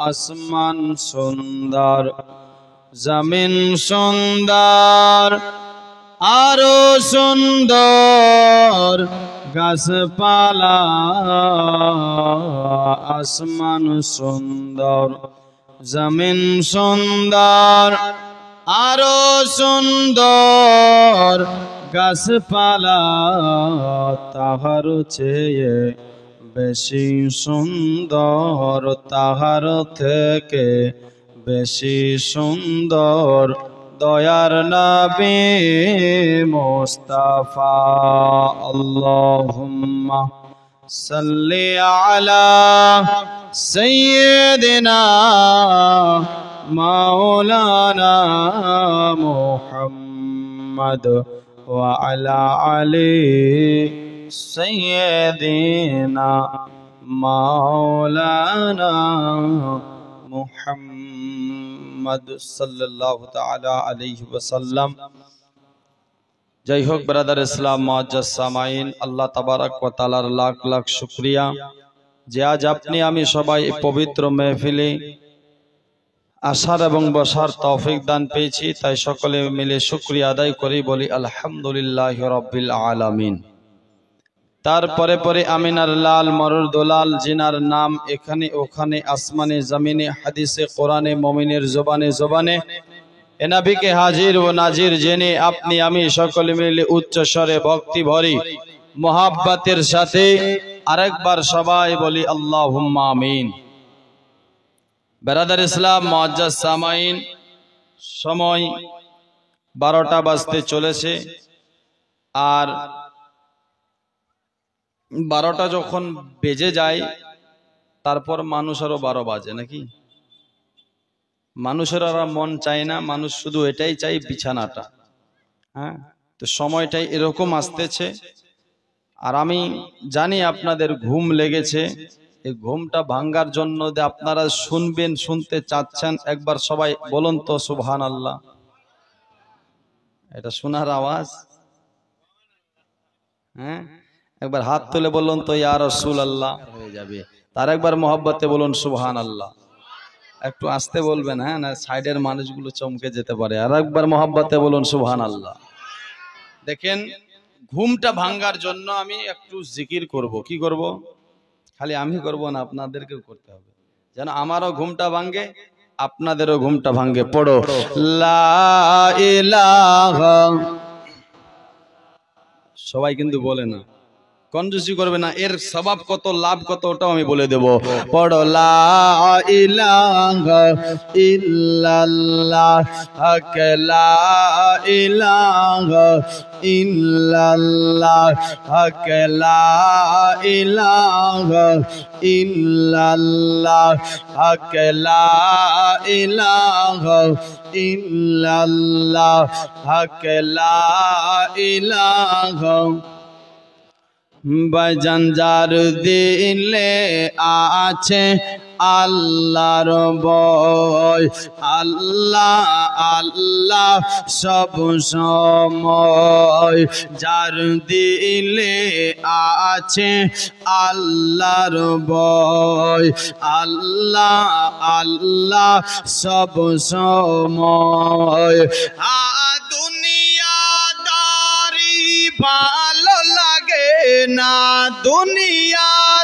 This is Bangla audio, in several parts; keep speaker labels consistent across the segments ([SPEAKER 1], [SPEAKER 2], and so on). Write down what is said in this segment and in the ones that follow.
[SPEAKER 1] আসমান সুন্দর, জমিন সুন্দর, আরো সুন্দর গাছপালা। আসমান সুন্দর, জমিন সুন্দর, আরো সুন্দর গাছপালা। তাহার চেয়ে বেশি সুন্দর, তাহার থেকে বেশি সুন্দর দয়ার নবী মুস্তাফা। আল্লাহুম্মা সাল্লি আলা সাইয়্যিদিনা মাওলানা মুহাম্মদ ওয়া আলা আলি সাইয়্যিদিনা মাওলানা মুহাম্মদ সাল্লাল্লাহু তাআলা আলাইহি ওয়াসাল্লাম। যাই হোক ব্রাদার ইসলাম, মুআজ্জাজ সামাইন, আল্লাহ তাবারক ওয়া তাআলার লাখ লাখ শুকরিয়া যে আজ আপনি আমি সবাই পবিত্র মেহফিলে আসার এবং বসার তৌফিক দান পেয়েছি। তাই সকলে মিলে শুকরিয়া আদায় করি, বলি আলহামদুলিল্লাহি রাব্বিল আলামিন। তারপরে পরে আমিনার লাল মরুর দোলাল, জিনার নাম এখানে ওখানে আসমানে জমিনে হাদিসে কোরআনে মুমিনের জবানে জবানে এ নবীকে হাজির ও নাজির জেনে আপনি আমি সকলে মিলে উচ্চ স্বরে ভক্তি ভরি মোহাব্বতের সাথে আরেকবার সবাই বলি আল্লাহুম্মা আমিন। ব্রাদার ইসলাম, মুআজ্জাজ সামাইন, সময় 12টা বাজতে চলেছে। আর 12টা যখন বেজে যায় তারপর মানুষ আরো 12 বাজে নাকি? মানুষের আর মন চায় না, মানুষ শুধু এটাই চাই বিছানাটা। হ্যাঁ, তো সময়টাই এরকম আসতেছে। আর আমি জানি আপনাদের ঘুম লেগেছে, এই ঘুমটা ভাঙ্গার জন্য যে আপনারা শুনবেন, শুনতে চাচ্ছেন, একবার সবাই বলুন তো সুবহানাল্লাহ। এটা শোনার আওয়াজ। হ্যাঁ, একবার হাত তুলে বলুন তো ইয়া রাসূলুল্লাহ হয়ে যাবে। তার একবার মহব্বতে বলুন সুবহানাল্লাহ। একটু আস্তে বলবেন, হ্যাঁ, না সাইডের মানুষগুলো চমকে যেতে পারে। আর একবার মহব্বতে বলুন সুবহানাল্লাহ। দেখেন, ঘুমটা ভাঙ্গার জন্য আমি একটু জিকির করব। কি করব? খালি আমি করব না, আপনাদেরকেও করতে হবে, যেন আমারও ঘুমটা ভাঙ্গে, আপনাদেরও ঘুমটা ভাঙ্গে। পড়ো লা ইলাহা। সবাই কিন্তু বলে না, কনজুসি করবে না, এর সওয়াব কত, লাভ কত, ওটাও আমি বলে দেব। পড়ো লা ইলাহা ইল্লাল্লাহ, হক লা ইলাহা ইল্লাল্লাহ, হক লা ইলাহা ইল্লাল্লাহ, হক লা ইলাহা ইল্লাল্লাহ, হক লা ইলাহা। বাজান যার দিলে আছে আল্লাহর ভয়, আল্লাহ আল্লাহ সব সময়। যার দিলে আছে আল্লাহর ভয়, আল্লাহ আল্লাহ সব সময়। দুনিয়াদারি ভালো লাগে না, দুনিয়াদারি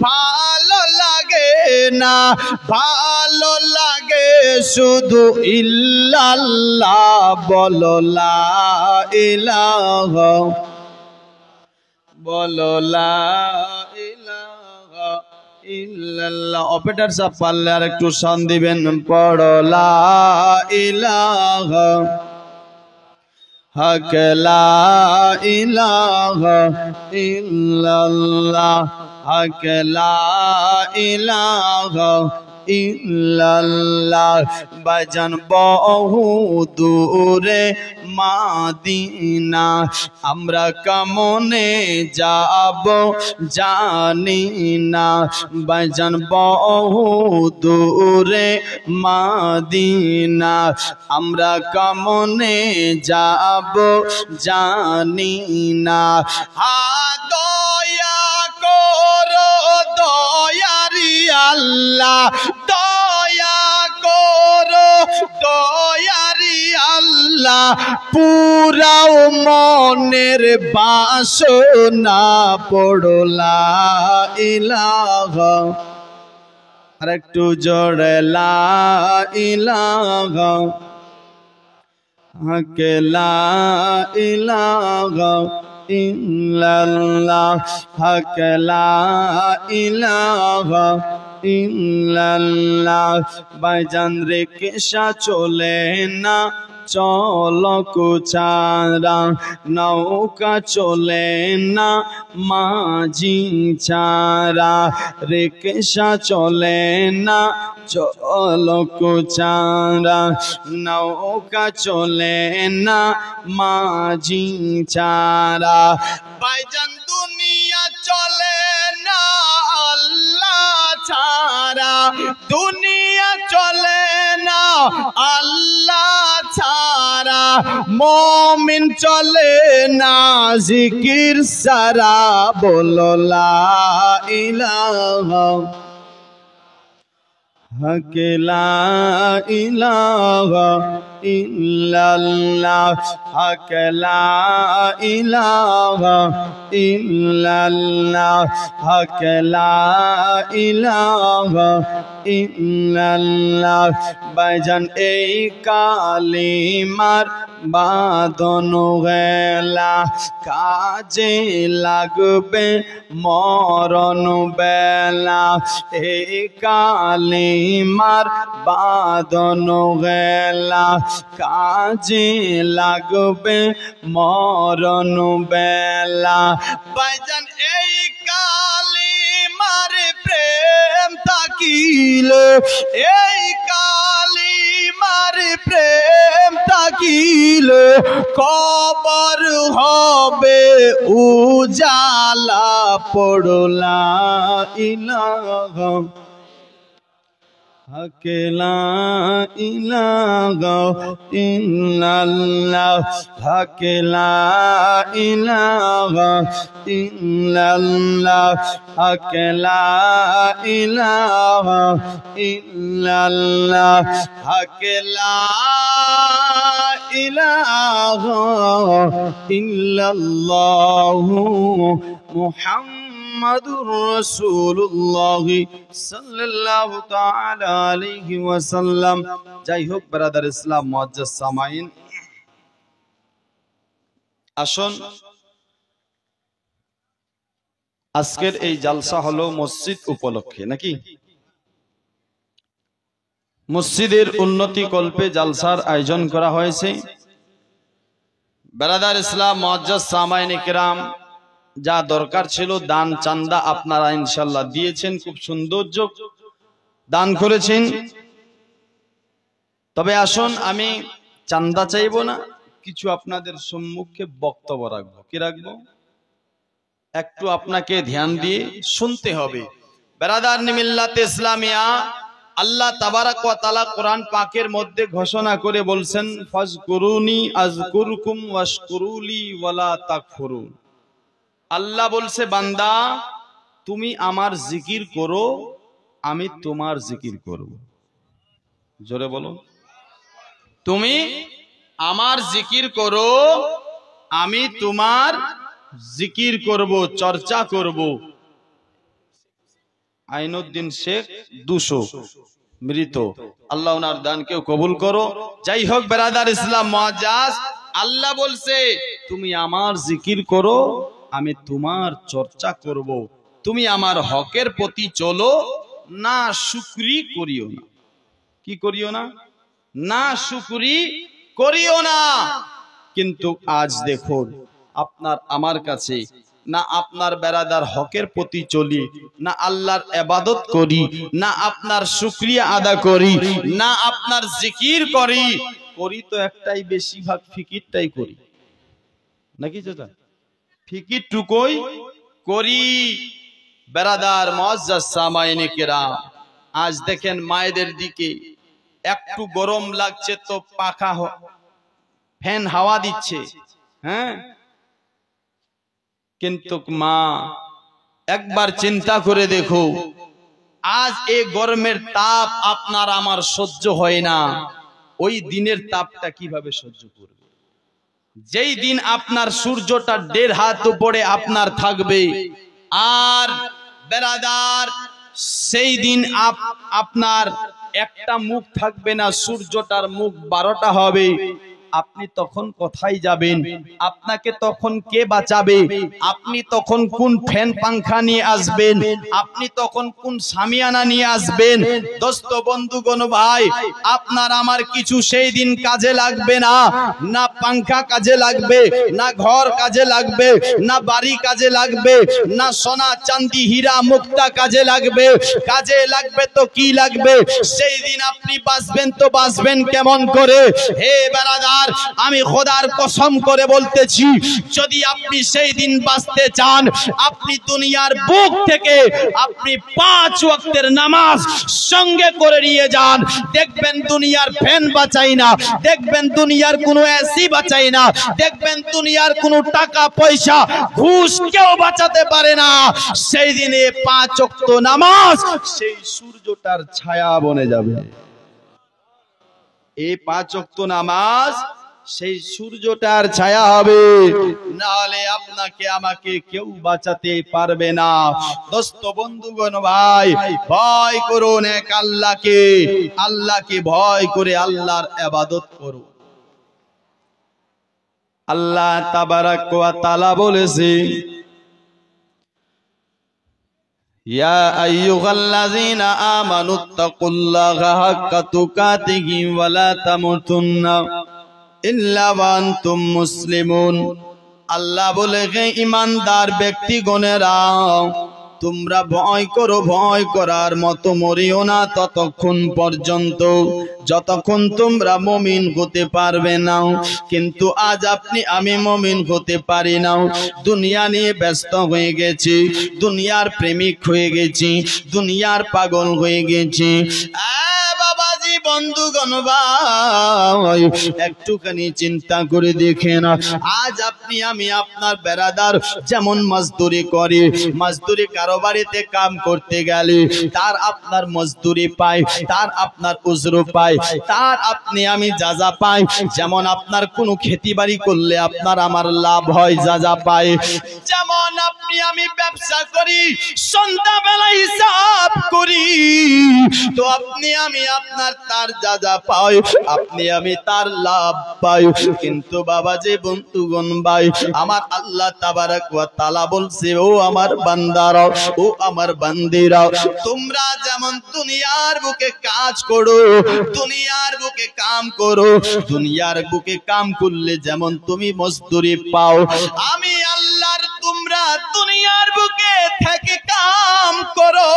[SPEAKER 1] ভালো লাগে না, ভালো লাগে শুধু ইল্লাল্লাহ। বলো লা ইলাহা, বলো লা ইলাহা ইল্লাল্লাহ। অপারেটর সাহেব পারলে আর একটু শান দিবেন। পড়ো লা ইলাহা, হক লা ইলাহা ইল্লাল্লাহ, হক লা ইলাহা ইল্লাল্লাহ। বাজান বহু দূরে মাদিনা, আমরা কেমনে যাব জানি না। বাজান বহু দূরে মাদিনা, আমরা কেমনে যাব জানি না। দয়া করো দয়ার দয়ারি আল্লাহ দয়া করো দয়ারি আল্লাহ পুরাও মনের বাসনা পড়ো লা ইলাহা আর একটু জোরে লা ইলাহা লা ইলাহা ইল্লাল্লাহ হক লা ইলাহা ইল্লাল্লাহ ভাইজান রিকশা চলে না চলক ছাড়া নৌকা চলে না মাঝি ছাড়া রিকশা চলে না চলক ছাড়া নৌকা চলে না মাঝি ছাড়া ভাইজান দুনিয়া চলে না আল্লাহ ছাড়া দুনিয়া চলে না আল্লাহ ছাড়া মুমিন চলে না জিকির সারা বলো লা ইলাহা হক লা ইলাহা ইল্লাল্লাহ হক লা ইলাহা ইল্লাল্লাহ হক লা ইলাহা ইল্লাল্লাহ ভাইজান এই কালিমার বাঁধন গেলা কাজে লাগবে মরণ বেলা এই কালিমার বাঁধন গেলা কাজে লাগবে মরণ বেলা ভাইজান এই কালিমার প্রেম থাকিলে এই কালিমার প্রেম থাকিলে কবর হবে উজালা পড়ো লা ইলাহা হক লা ইলাহা ইল্লাল্লাহ হক লা ইলাহা ইল্লাল্লাহ হক লা ইলাহা ইল্লাল্লাহ হক লা ইলাহা ইল্লাল্লাহ মুহাম্মাদুর রাসূলুল্লাহ সাল্লাল্লাহু তাআলা আলাইহি ওয়াসাল্লাম। যাই হোক ব্রাদার ইসলাম মুআজ্জাজ সামাইন, আসুন আজকের এই জালসা হলো মসজিদ উপলক্ষে, নাকি মসজিদের উন্নতি কল্পে জালসার আয়োজন করা হয়েছে। ব্রাদার ইসলাম মুআজ্জাজ সামাইন ইকরাম, যা দরকার ছিল দান চান্দা আপনারা ইনশাআল্লাহ দিয়েছেন, খুব সৌন্দর্য দান করেছেন। তবে আসুন আমি চান্দা চাইবো না, কিছু আপনাদের সম্মুখে বক্তব্য রাখবো। কি রাখবো? একটু আপনাকে ধ্যান দিয়ে শুনতে হবে। ব্রাদার মিল্লাতে ইসলামিয়া, আল্লাহ তাবারাক ওয়া তাআলা কোরআন পাকের মধ্যে ঘোষণা করে বলছেন, ফাজকুরুনি আযকুরকুম ওয়াশকুরুলি ওয়ালা তাকফুরুন। আল্লাহ বলছে, বান্দা তুমি আমার জিকির করো, আমি তোমার জিকির করব। জোরে বলো, তুমি আমার জিকির করো, আমি তোমার জিকির করব, চর্চা করব। আইনুদ্দিন শেখ 200 মৃত, আল্লাহ ওনার দানকেও কবুল করো। যাই হোক ব্রাদার ইসলাম মুআজ্জাজ, আল্লাহ বলছে তুমি আমার জিকির করো, আমি তোমার চর্চা করব। তুমি আমার হকের প্রতি চলো, না শুকরি করিও না। কি করিও না? না শুকরি করিও না। কিন্তু আজ দেখুন, আপনার আমার কাছে না আপনার বেরাদার হকের প্রতি চলি, না আল্লাহর ইবাদত করি, না আপনার শুকরিয়া আদা করি, না আপনার জিকির করি। করি তো একটাই, বেশিরভাগ ফিকিরটাই করি, নাকি চাচা? ফিকির টুকুই করি। বেরাদার মুআজ্জাজ সামাইনে কেরাম, আজ দেখেন মায়েদের দিকে একটু গরম লাগছে তো পাখা ফ্যান হাওয়া দিচ্ছে, হ্যাঁ। কিন্তু মা একবার চিন্তা করে দেখো, আজ এই গরমের তাপ আপনার আমার সহ্য হয় না, ওই দিনের তাপটা কিভাবে সহ্য করবে? যেই দিন আপনার সূর্যটা 1.5 হাত উপরে আপনার থাকবে, আর বেরাদার সেই দিন আপনার একটা মুখ থাকবে না, সূর্যটার মুখ 12টা হবে। আপনি তখন কোথায় যাবেন? আপনাকে তখন কে বাঁচাবে? আপনি তখন কোন ফ্যান পাংখা নিয়ে আসবেন? আপনি তখন কোন সামিয়ানা নিয়ে আসবেন? দোস্ত বন্ধুগণ ভাই, আপনার আমার কিছু সেই দিন কাজে লাগবে না। না পাংখা কাজে লাগবে, না ঘর কাজে লাগবে, না বাড়ি কাজে লাগবে, না সোনা চাঁদি হীরা মুক্তা কাজে লাগবে। কাজে লাগবে তো কি লাগবে? সেই দিন আপনি বাঁচবেন তো বাঁচবেন কেমন করে? হে বারাদার, আমি খোদার কসম করে বলতেছি, যদি আপনি সেই দিন বাঁচতে চান, আপনি দুনিয়ার বুক থেকে আপনি 5 ওয়াক্তের নামাজ সঙ্গে করে নিয়ে যান। দেখবেন দুনিয়ার ফ্যান বাঁচাই না, দেখবেন দুনিয়ার কোনো এসি বাঁচাই না, দেখবেন দুনিয়ার কোনো টাকা পয়সা ঘুষ কেউ বাঁচাতে পারে না। সেই দিনে 5 ওয়াক্ত নামাজ সেই সূর্যটার ছায়া বনে যাবে। এই 5 ওয়াক্ত নামাজ সেই সূর্যটার ছায়া হবে, নাহলে আপনাকে আমাকে কেউ বাঁচাতে পারবে না। দোস্ত বন্ধুগণ ভাই, ভয় করুন এক আল্লাহকে, আল্লাহকে ভয় করে আল্লাহর ইবাদত করুন। আল্লাহ তাবারাক ওয়া তাআলা বলেছে, ইয়া আইয়ুহাল্লাযীনা আমানুত্তাকুল্লাহা হাক্কা তুকাতিহি ওয়া লা তামুতুন্না ইল্লা ওয়া আনতুম মুসলিমুন। আল্লাহ বলে, হে ঈমানদার ব্যক্তিগণেরা, তোমরা ভয় করো, ভয় করার মতো মরিও না ততক্ষণ পর্যন্ত যতক্ষণ তোমরা মুমিন হতে পারবে না। কিন্তু আজ আপনি আমি মুমিন হতে পারি না, দুনিয়া নিয়ে ব্যস্ত হয়ে গেছি, দুনিয়ার প্রেমিক হয়ে গেছি, দুনিয়ার পাগল হয়ে গেছি। বাবাজি বন্ধুগণ ভাই, একটুখানি চিন্তা করে দেখেন, আজ আপনি আমি আপনার বেরাদার যেমন মজদুরি করে, মজদুরি কারো বাড়িতে কাম করতে গেলে তার আপনার মজদুরি পায়, তার আপনার উজরু পায়, তার আপনি আমি যাজা পাই। যেমন আপনার কোনো খেতি বাড়ি করলে আপনার আমার লাভ হয়, যাজা পায়। যেমন আপনি আমি ব্যবসা করি, সন্ধ্যাবেলা হিসাব করি, তো আপনি আমি আপনার তার যাজা পাই, আপনি আমি তার লাভ পাই। কিন্তু বাবাজি বন্ধুগণ ভাই, আমার আল্লাহ তাবারাক ওয়া তাআলা বলছে, ও আমার বান্দারা, ও আমার বান্দিরা, তোমরা যেমন দুনিয়ার বুকে কাজ করো, দুনিয়ার বুকে কাম করো, দুনিয়ার বুকে কাম করলে যেমন তুমি মজদুরি পাও, আমি আল্লাহর তোমরা দুনিয়ার বুকে থেকে কাম করো,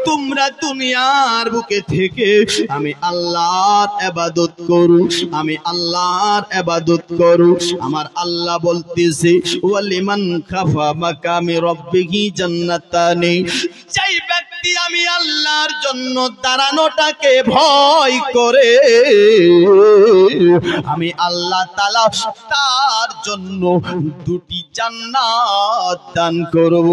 [SPEAKER 1] তোমরা দুনিয়ার বুকে থেকে আমি আল্লাহর ইবাদত করো, আমি আল্লাহর ইবাদত করো। আমার আল্লাহ বলতেছে, ওয়ালিমান খাফা মাকামি রাব্বিহি জান্নাতানি, যেই ব্যক্তি আমি আল্লাহর জন্য দাঁড়ানোটাকে ভয় করে, আমি আল্লাহ তাআলা তার জন্য 2টি জান্নাত দান করব।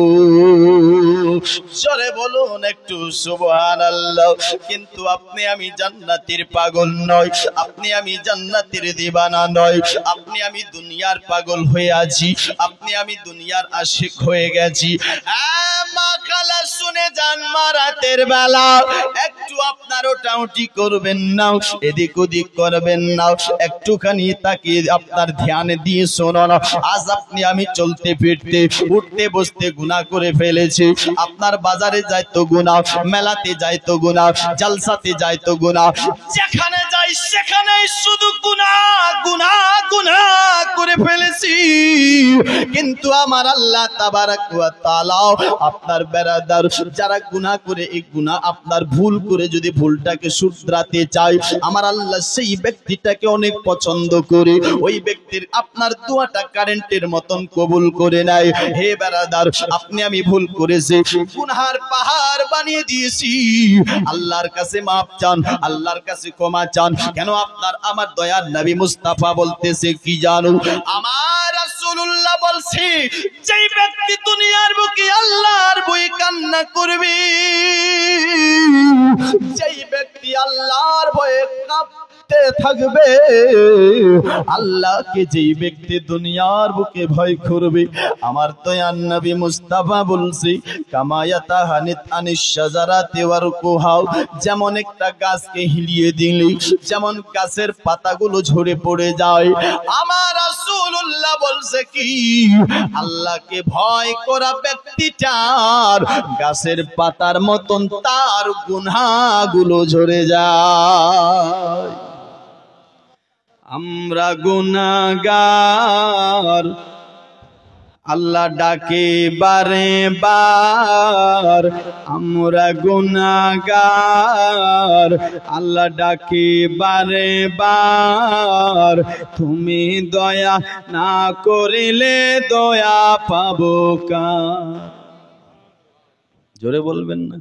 [SPEAKER 1] জোরে বলুন একটু সুবহানাল্লাহ। কিন্তু আপনি আমি জান্নাতের পাগল নয়, আপনি আমি জান্নাতের দিবানা নয়, আপনি আমি দুনিয়ার পাগল হয়ে আছি, আপনি আমি দুনিয়ার আশিক হয়ে গেছি। মা খালা শুনে যান, রাতের বেলা একটু আপনার ওটাউটি করবেন না, এদিক ওদিক করবেন না, একটুখানি তাকে আপনার ধ্যান দিয়ে শোনান। আজ আপনি আমি চলতে ফিরতে উঠতে বসতে গুনাহ করে ফেলেছি। আপনার বাজারে যাই তো গুনাহ, মেলাতে যাই তো গুনাহ, জলসাতে যাই তো গুনাহ, যেখানে যাই সেখানেই শুধু গুনাহ গুনাহ গুনাহ করে ফেলেছি। কিন্তু আমার আল্লাহ তাবারাক ওয়া তাআলা আপনার বেরাদার যারা গুনাহ করে, এই গুনাহ আপনার ভুল করে যদি ভুলটাকে শুধরাতে চায়, আমার আল্লাহ সেই ব্যক্তিটাকে অনেক পছন্দ করে, ওই ব্যক্তির আপনার দোয়াটা কারেন্টের মতন কবুল করে নেয়। হে বেরাদার, আপনি আমি ভুল করেছি, গুনাহের পাহাড় বানিয়ে দিয়েছি, আল্লাহর কাছে মাপ চান, আল্লাহর কাছে ক্ষমা চান। কেন? আপনার আমার দয়ার নবী মুস্তাফা বলতেছে কি জানো, আমার রাসূল রাসূলুল্লাহ বলছি, যেই ব্যক্তি দুনিয়ার বুকে আল্লাহর ভয় কান্না করবে, যেই ব্যক্তি আল্লাহর ভয়ে কাঁপতে থাকবে, আল্লাহকে যেই ব্যক্তি দুনিয়ার বুকে ভয় করবে, আমার দয়ার নবী মুস্তাফা বলছি, কামায়াতা হানিত আনিশ শাজারাতি ওয়ারকুহাও, যেমন একটা গাছকে হিলিয়ে দিলে যেমন গাছের পাতাগুলো ঝরে পড়ে যায়, আমার রাসূলুল্লাহ বলছে কি, আল্লাহকে ভয় করা ব্যক্তিটার গাছের পাতার মতন তার গুনাহগুলো ঝরে যায়। আমরা গুনাহগার, আল্লাহ ডাকে বারে বার, আমরা গুনাহগার, আল্লাহ ডাকে বারে বার, তুমি দয়া না করিলে দয়া পাবো কার? জোরে বলবেন না?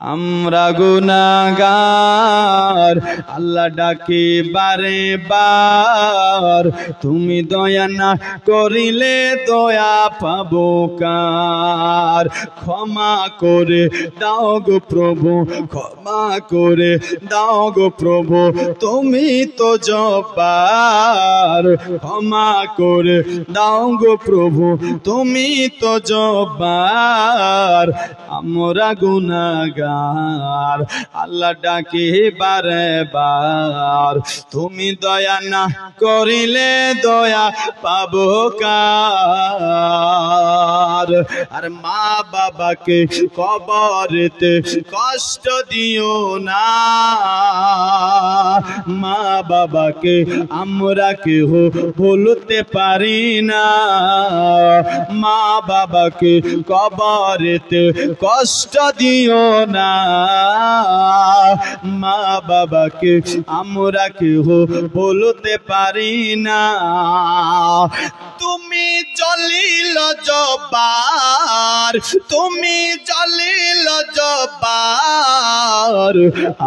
[SPEAKER 1] আমরা গুনাহগার, আল্লাহ ডাকে বারে বার, তুমি দয়া না করিলে দয়া পাবো কার? ক্ষমা করে দাও গো প্রভু, ক্ষমা করে দাও গো প্রভু, তুমি তো জব্বার, ক্ষমা করে দাও গো প্রভু, তুমি তো জব্বার, আমরা গুনাহগার, আল্লাহ ডাকে বারে বার, তুমি দয়া না করিলে দয়া পাবো কার? আর মা বাবাকে কবরেতে কষ্ট দিও না, মা বাবাকে আমরা কেহ ভুলতে পারি না, মা বাবাকে কবরেতে কষ্ট দিও না, মা বাবাকে আমরা কেহ বলতে পারি না। তুমি জলিল জব্বার, তুমি জলিল জব্বার,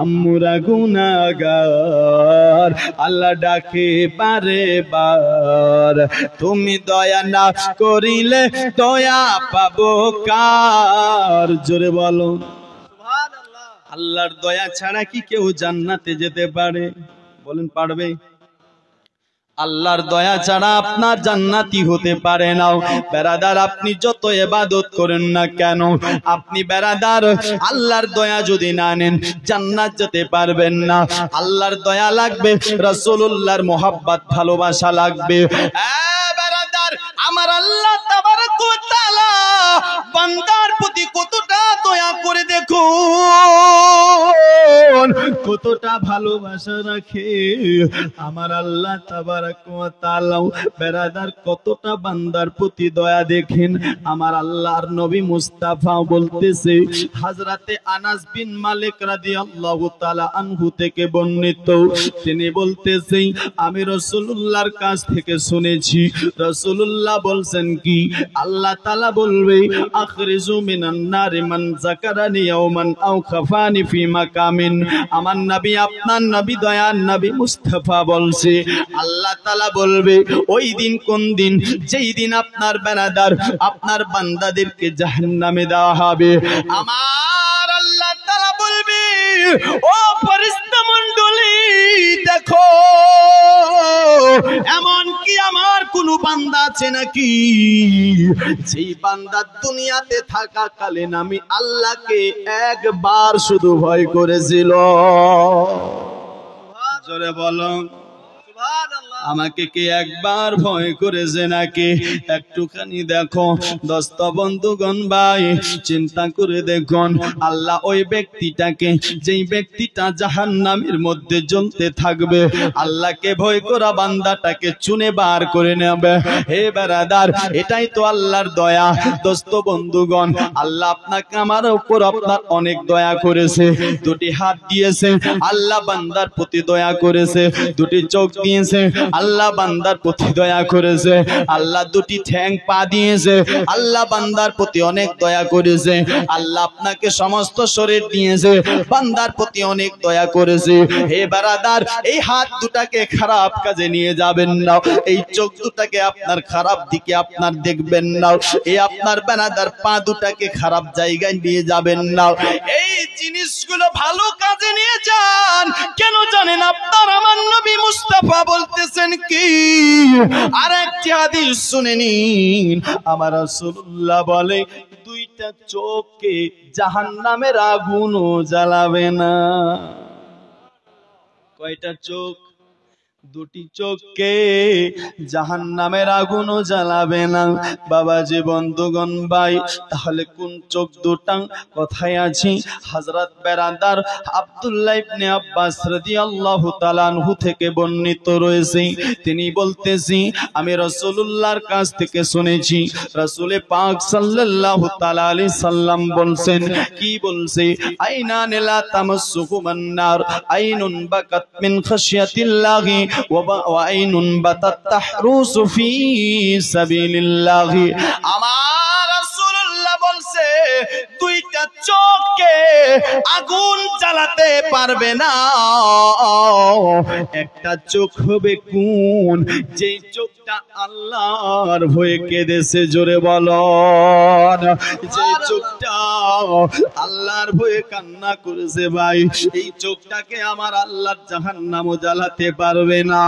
[SPEAKER 1] আমরা গুনাহগার, আল্লাহ ডাকে বারে বার, তুমি দয়া না করিলে দয়া পাবো কার? জোরে বলো সুবহানাল্লাহ। আল্লাহর দয়া ছাড়া কি কেউ জান্নাতে যেতে পারে? বলেন পারবে? আল্লাহর দয়া ছাড়া আপনার জান্নাতি হতে পারে না। বেরাদার, আপনি যত ইবাদত করেন না কেন, আপনি বেরাদার আল্লাহর দয়া যদি না নেন জান্নাত যেতে পারবেন না। আল্লাহর দয়া লাগবে, রাসূলুল্লাহর মোহাব্বত ভালোবাসা লাগবে। বেরাদার, আমার আল্লাহ তাবারক ওয়া তাআলা বান্দার প্রতি কতটা দয়া করে দেখুন, কতটা ভালোবাসা রাখে আমার আল্লাহ তাবারক ওয়া তাআলা। বেরাদার, কতটা বান্দার প্রতি দয়া দেখেন। আমার আল্লাহর নবী মুস্তাফা বলতেছে, হযরতে আনাস বিন মালিক রাদিয়াল্লাহু তাআলা আনহু থেকে বর্ণিত, তিনি বলতেছে, আমি রাসূলুল্লাহর কাছ থেকে শুনেছি, রাসূলুল্লাহ বলছেন কি, আল্লাহ তাআলা বলবে, আখরিজু মিনান নারি মান যাকারানি ইয়াওমান আও খাফানি ফি মাকামিন। আমার নবী, আপনার নবী, দয়ার নবী মুস্তাফা বলছে, আল্লাহ তাআলা বলবে, ওই দিন কোন দিন, যেই দিন আপনার বেরাদার আপনার বান্দাদেরকে জাহান্নামে দেওয়া হবে, আমার আল্লাহ তাআলা বলবে, ও ফেরেশতা মণ্ডলী দেখো, এমন কি আমার কোন বান্দা আছে নাকি যেই বান্দা দুনিয়াতে থাকাকালীন আমি আল্লাহকে একবার শুধু ভয় করেছিল? জোরে বলো সুবহানাল্লাহ। আমাকে কি একবার ভয় করেছে নাকি? একটুখানি দেখো দোস্ত বন্ধুগণ ভাই, চিন্তা করে দেখুন, আল্লাহ ওই ব্যক্তিটাকে, যেই ব্যক্তিটা জাহান্নামের মধ্যে জ্বলতে থাকবে, আল্লাহকে ভয় করা বান্দাটাকে চুনে বার করে নেবে। হে বেরাদার, এটাই তো আল্লাহর দয়া। দোস্ত বন্ধুগণ, আল্লাহ আপনাকে আমার উপর আপনার অনেক দয়া করেছে। দুটি হাত দিয়েছে, আল্লাহ বান্দার প্রতি দয়া করেছে। দুটি চোখ দিয়েছে, আল্লাহ বান্দার প্রতি দয়া করেছে, আল্লাহ দুটি ঠ্যাং পা দিয়েছে, আল্লাহ বান্দার প্রতি অনেক দয়া করেছে, আল্লাহ আপনাকে সমস্ত শরীর দিয়েছে, বান্দার প্রতি অনেক দয়া করেছে। হে বারাদার, এই হাত দুটাকে খারাপ কাজে নিয়ে যাবেন না, এই চোখ দুটাকে আপনার খারাপ দিকে আপনার দেখবেন না, এই আপনার বারাদার পা দুটাকে খারাপ জায়গায় নিয়ে যাবেন না, এই জিনিসগুলো ভালো কাজে নিয়ে যান। কেন জানেন? আপনার আমার নবী মুস্তাফা বলতেছেন কি? আরেকটি হাদিস শুনে নিন। আমার রাসূলুল্লাহ বলে, দুইটা চোখকে জাহান্নামের আগুনও জ্বালাবে না। কয়টা চোখ? দুটি চোখকে জাহান্নামের আগুনও জ্বালাবে না। বাবাজি, বন্ধুগণ, ভাই, তাহলে কোন চোখ দুটা? কোথায় আছি? হযরত বেরাদার আব্দুল্লাহ ইবনে আব্বাস রাদিয়াল্লাহু তাআলা আনহু থেকে বর্ণিত রয়েছে, তিনি বলতেছি, আমি রাসূলুল্লাহর কাছ থেকে শুনেছি, রাসূলে পাক সাল্লাল্লাহু তাআলা আলাইহি সাল্লাম বলছেন, কি বলছে? আইনান লা তামাসসুহুমান নার, আইনুন বাকাত মিন খাশিয়াতিল্লাহি ওয়া আইনুন বাতাত তাহরুসু ফি সাবিলিল্লাহি। আমার রাসূলুল্লাহ বলছে, দুইটা চোখকে আগুন জ্বালাতে পারবে না। একটা চোখ হবে কোন? যেই চোখটা আল্লাহর ভয়ে কেঁদেছে, জোরে বলুন, যে চোখটা আল্লাহর ভয়ে কান্না করেছে, ভাই, এই চোখটাকে আমার আল্লাহর জাহান্নামও জ্বালাতে পারবে না।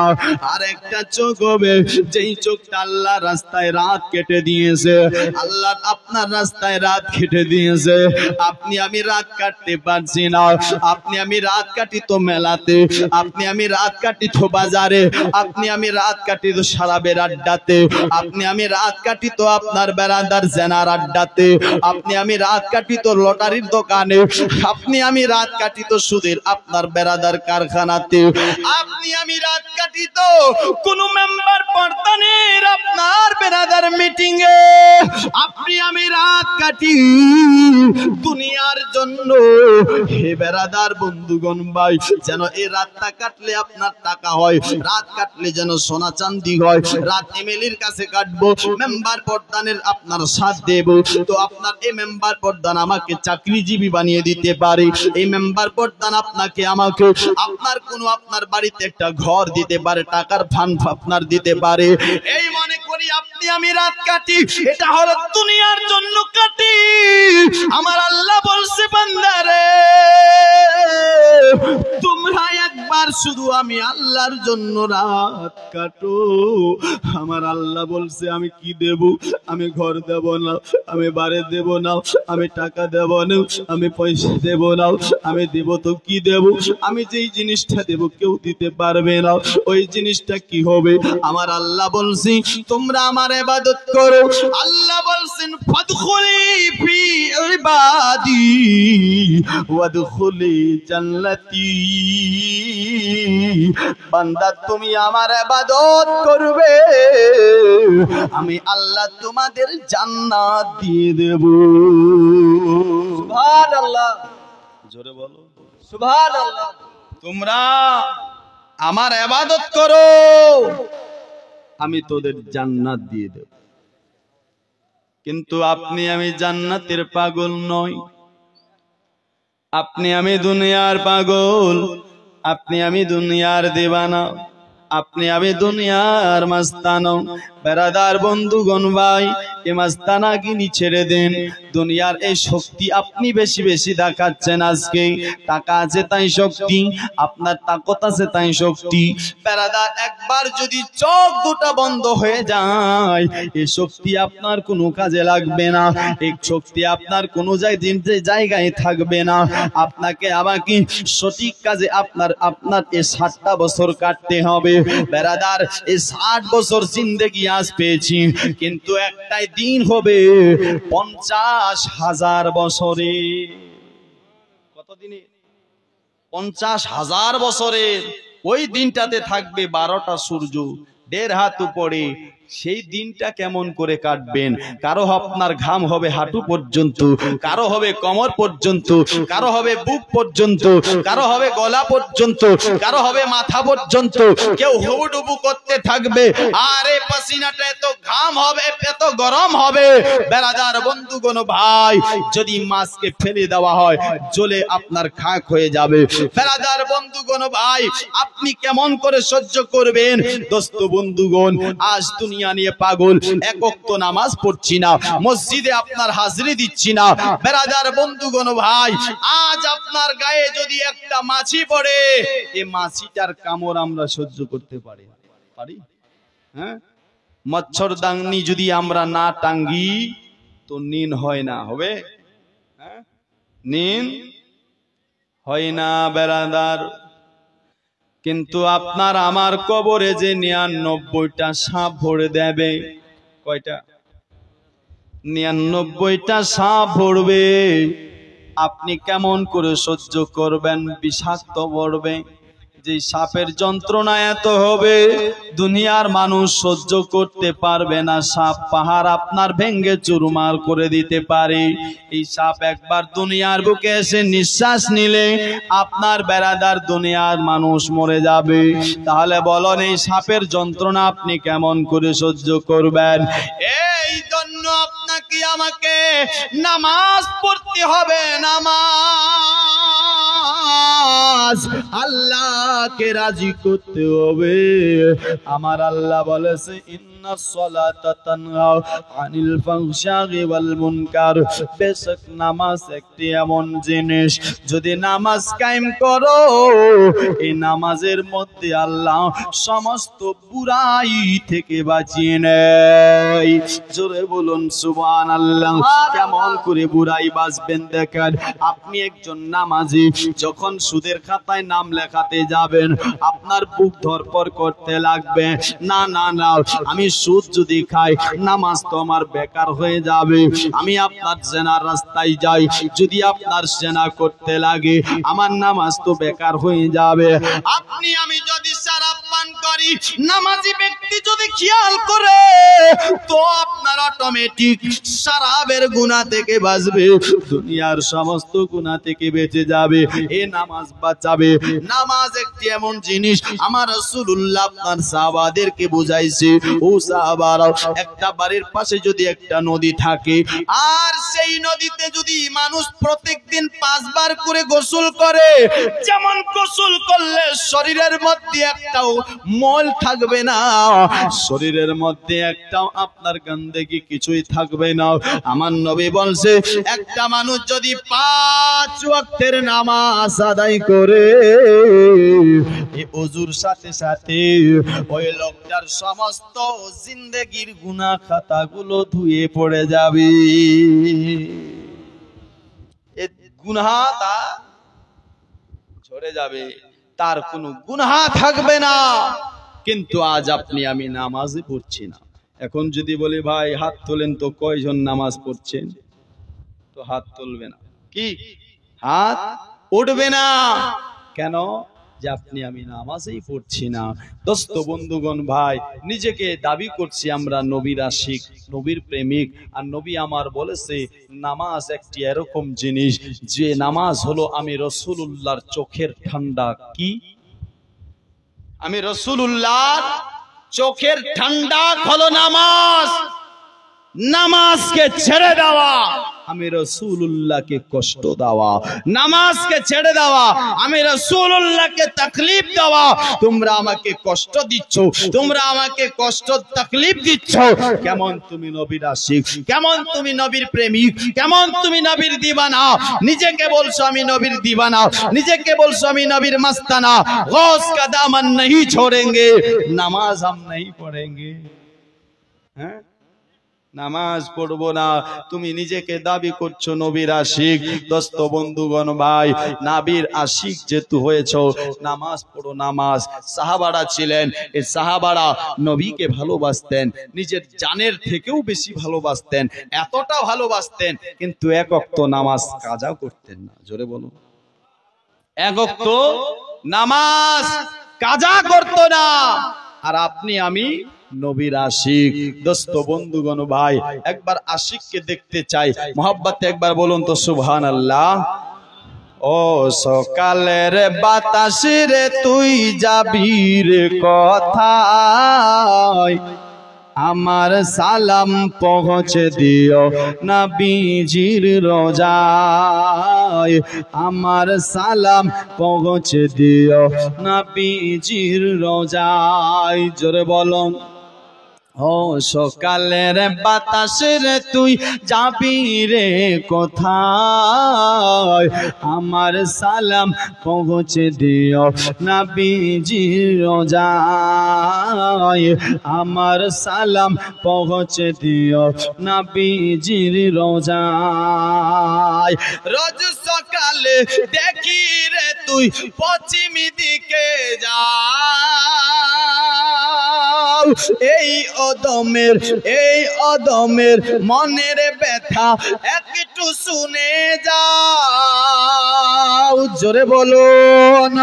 [SPEAKER 1] আর একটা চোখ হবে যেই চোখটা আল্লাহ রাস্তায় রাত কেটে দিয়েছে, আল্লাহ আপনার রাস্তায় রাত কেটে দিয়েছে, আপনি আমি রাত কাটতে পারছি না। আপনি আমি রাত কাটি তো মেলাতে, আপনি আমি রাত কাটি তো বাজারে, আপনি আমি রাত কাটি তো শরাবের আড্ডাতে, আপনি আমি রাত কাটি তো আপনার বেরাদার জেনার আড্ডাতে, আপনি আমি রাত কাটি তো লটারির দোকানে, আপনি আমি রাত কাটি তো সুদের আপনার বেরাদার কারখানাতে, আপনি আমি রাত কাটি তো কোন মেম্বার প্রধানের আপনার বেরাদার মিটিং এ, আপনি আমি রাত কাটি দুনিয়ার জন্য। হে বেরাদার, বন্ধুগণ, ভাই, যেন এই রাতটা কাটলে আপনার টাকা হয়, রাত কাটলে যেন সোনা চাঁদি হয়, রাত এমএলএর কাছে কাটবো, মেম্বার প্রধানের আপনার সাথ দেব, তো আপনার এই মেম্বার প্রধান আমাকে চাকরিজীবী বানিয়ে দিতে পারে, এই মেম্বার প্রধান আপনাকে আমাকে আপনার কোনো আপনার বাড়িতে একটা ঘর দিতে পারে, টাকার ফান্ড আপনার দিতে পারে। এই মনে করি আপনি আমি রাত কাটি, এটা হলো দুনিয়ার জন্য কাটি। আমার আল্লাহ বলছে, বান্দারে, তোমরা একবার শুধু আমি আল্লাহর জন্য রাত কাটো। আমার আল্লাহ বলছে, আমি কি দেব? আমি ঘর দেব না, আমি বাড়ি দেব না, আমি টাকা দেব না, আমি পয়সা দেব না, আমি দেব তো কি দেব? আমি যেই জিনিসটা দেব কেউ দিতে পারবে না। ওই জিনিসটা কি হবে? আমার আল্লাহ বলছি, তোমরা আমার ইবাদত করো। আল্লাহ বলছেন, ফাদখুলি ফি ইবাদি ওয়াদখুলি জান্নাতি। বান্দা, তুমি আমার ইবাদত করবে, আমি আল্লাহ তোমাদের জান্নাত দিয়ে দেব। সুবহানাল্লাহ, জোরে বলো সুবহানাল্লাহ। তোমরা আমার ইবাদত করো, আমি তোদের জান্নাত দিয়ে দেব। কিন্তু আপনি আমি জান্নাতের পাগল নই, আপনি আমি দুনিয়ার পাগল, আপনি আমি দুনিয়ার দিওয়ানা, আপনি আমি দুনিয়ার মাস্তানা। বেরাদার, বন্ধুগণ, ভাই, এ মাস্তানাগিনি ছেড়ে দেন। দুনিয়ার এই শক্তি আপনি বেশি বেশি দেখাচ্ছেন। আজকে টাকা আছে তাই শক্তি, আপনার তাকত আছে তাই শক্তি। বেরাদার, একবার যদি চোখ দুটো বন্ধ হয়ে যায়, এই শক্তি আপনার কোনো কাজে লাগবে না, এই শক্তি আপনার কোনো জায়গায় থাকবে না। আপনাকে আমাকে সঠিক কাজে আপনার এই 60টা বছর কাটতে হবে। বেরাদার, এই 60 বছর জিন্দেগি আজ পেয়েছি, কিন্তু একটাই দিন হবে 50,000 বছরে। কতদিনে? 50,000 বছরে। ওই দিনটাতে থাকবে 12টা সূর্য, 1.5 হাত উপরে, সেই দিনটা কেমন করে কাটবেন? কারো আপনার ঘাম হবে হাঁটু পর্যন্ত, কারো হবে কোমর পর্যন্ত, কারো হবে বুক পর্যন্ত, কারো হবে গলা পর্যন্ত, কারো হবে মাথা পর্যন্ত। কেউ হুবুডুবু করতে থাকবে, আরে পাসিনাটা এত ঘাম হবে, এত গরম হবে। বেরাদার বন্ধুগণ ভাই, যদি মাছকে ফেলে দেওয়া হয় জ্বলে আপনার খাক হয়ে যাবে। বেরাদার বন্ধুগণ ভাই, আপনি কেমন করে সহ্য করবেন? দোস্ত বন্ধুগণ, আজ দুনিয়া নিয়ে পাগল, এক ওয়াক্ত নামাজ পড়ছি না, মসজিদে আপনার হাজিরি দিচ্ছি না। বেরাদার বন্ধুগণ ভাই, আজ আপনার গায়ে যদি একটা মাছি পড়ে, এই মাছিটার কামড় আমরা সহ্য করতে পারি? হ্যাঁ, মচ্ছরদানি যদি আমরা না টাঙ্গি তো নিন হয় না, হবে? হ্যাঁ, নিন হয় না বেরাদার। কিন্তু আপনার আমার কবরে যে 99টা সাপ ভরে দেবে, কয়টা? 99টা সাপ ভরবে। আপনি কেমন করে সহ্য করবেন? বিষাক্ত ভরবে, যে সাপের যন্ত্রণা এত হবে দুনিয়ার মানুষ সহ্য করতে পারবে না। সাপ পাহাড় আপনার ভেঙ্গে চুরমার করে দিতে পারে। এই সাপ একবার দুনিয়ার বুকে এসে নিঃশ্বাস নিলে আপনার বেরাদার দুনিয়ার মানুষ মরে যাবে। তাহলে বলেন, এই সাপের যন্ত্রণা আপনি কেমন করে সহ্য করবেন? এই জন্য আপনাকে আমাকে নামাজ পড়তে হবে। নামাজ আল্লাহকে রাজি করতে হবে। আমার আল্লাহ বলেছে, ইন্নাস সালাতা তানহা আনিল ফাহশাই ওয়াল মুনকার। বেশক নামাজ একটি এমন জিনিস, যদি নামাজ কায়েম করো, এই নামাজের মধ্যে আল্লাহ সমস্ত বুরাই থেকে বাঁচিয়ে নেয়। জোরে বলুন সুবহানাল্লাহ। কেমন করে বুরাই বাঁচবেন দেখেন। আপনি একজন নামাজি, যখন সুদের খাতায় নাম লেখাতে যাবেন, আপনার বুক ধরপড় করতে লাগবে, না না না, আমি সুদ যদি খাই নামাজ তো আমার বেকার হয়ে যাবে। আমি আপনার জেনার রাস্তায় যাই, যদি আপনার জেনা করতে লাগে আমার নামাজ তো বেকার হয়ে যাবে। আপনি আমি যদি শরাব পান করি, নামাজি ব্যক্তি যদি খেয়াল করে, তো আপনার অটোমেটিক শরাবের গুনাহ থেকে বাঁচবে, দুনিয়ার সমস্ত গুনাহ থেকে বেঁচে যাবে। এ নামাজ বাঁচাবে। নামাজ একটি এমন জিনিস, আমার রাসূলুল্লাহ আপনার সাহাবাদেরকে বুঝাইছে। ও সাহাবারা, একটা বাড়ির পাশে যদি একটা নদী থাকে, আর সেই নদীতে যদি মানুষ প্রত্যেকদিন 5 বার করে গোসল করে, যেমন গোসল করলে শরীরের মধ্যে একটাও মল থাকবে না, শরীরের মধ্যে একটাও আপনার গন্ধকি কিছুই থাকবে না। আমার নবী বলছে, একটা মানুষ যদি 5 ওয়াক্তের নামাজ আদায় করে, এই ওযুর সাথে সাথে ওই লোকটার সমস্ত জিন্দেগির গুনাহ খাতাগুলো ধুয়ে পড়ে যাবে। এই গুনাহটা ঝরে যাবে, তার কোনো গুনাহ থাকবে না। কিন্তু আজ আপনি আমি নামাজই পড়ছি না। এখন যদি বলি ভাই হাত তোলেন, তো কয়জন নামাজ পড়ছেন? তো হাত তুলবে না, কি হাত উঠবে না। কেন? যে আপনি আমি নামাজই পড়ছি না। দোস্ত বন্ধুগণ ভাই, নিজেকে দাবি করছি আমরা নবীর আশিক, নবীর প্রেমিক, আর নবী আমার বলেছে নামাজ একটি এরকম জিনিস, যে নামাজ হলো আমি রাসূলুল্লাহর চোখের ঠান্ডা। কি? আমি রাসূলুল্লাহর চোখের ঠান্ডা হলো নামাজ। নামাজকে ছেড়ে দেওয়া আমি রাসূলুল্লাহকে কষ্ট দেওয়া, নামাজকে ছেড়ে দেওয়া আমি রাসূলুল্লাহকে তাকলীফ দেওয়া। তোমরা আমাকে কষ্ট দিচ্ছ, তোমরা আমাকে কষ্ট তাকলীফ দিচ্ছ। কেমন তুমি নবীর আশিক, কেমন তুমি নবীর প্রেমিক, কেমন তুমি নবীর দিওয়ানা। নিজেকে বলছো আমি নবীর দিওয়ানা, নিজেকে বলছো আমি নবীর মস্তানা। গৌস का दामन नहीं छोड़ेंगे, নামাজ हम नहीं पढ़ेंगे। হ্যাঁ, নামাজ পড়বো না। তুমি নিজেকে দাবি করছো নবীর আশিক। দোস্ত বন্ধুগণ ভাই, নবীর আশিক যেহেতু হয়েছো, নামাজ পড়ো। নামাজ সাহাবারা ছিলেন, এই সাহাবারা নবীকে ভালোবাসতেন, নিজের জানের থেকেও বেশি ভালোবাসতেন, এতটা ভালোবাসতেন, কিন্তু এক ওয়াক্ত নামাজ কাজা করতেন না। জোরে বলো, এক ওয়াক্ত নামাজ কাজা করতো না। আর আপনি আমি নবীর আশিক। দোস্ত বন্ধুগণ ভাই, একবার আশিককে দেখতে চাই, মোহাব্বতে একবার বলুন তো সুবহানাল্লাহ। ও সকালের বাতাস রে তুই যাবি রে কোথায়, আমার সালাম পৌঁছে দিও নবীজির রোজায়, আমার সালাম পৌঁছে দিও নবীজির রোজায়। জোরে বলো। ও সকালের বাতাস রে তুই যাবি রে কোথায়, আমার সালাম পৌঁছে দিও নবীজির রোজায়, আমার সালাম পৌঁছে দিও নবীজির রোজায়। রোজ সকালে দেখি রে তুই পশ্চিম দিকে যা, এই অদমের মনের ব্যথা একটু শুনে যাও। জোরে বলুন।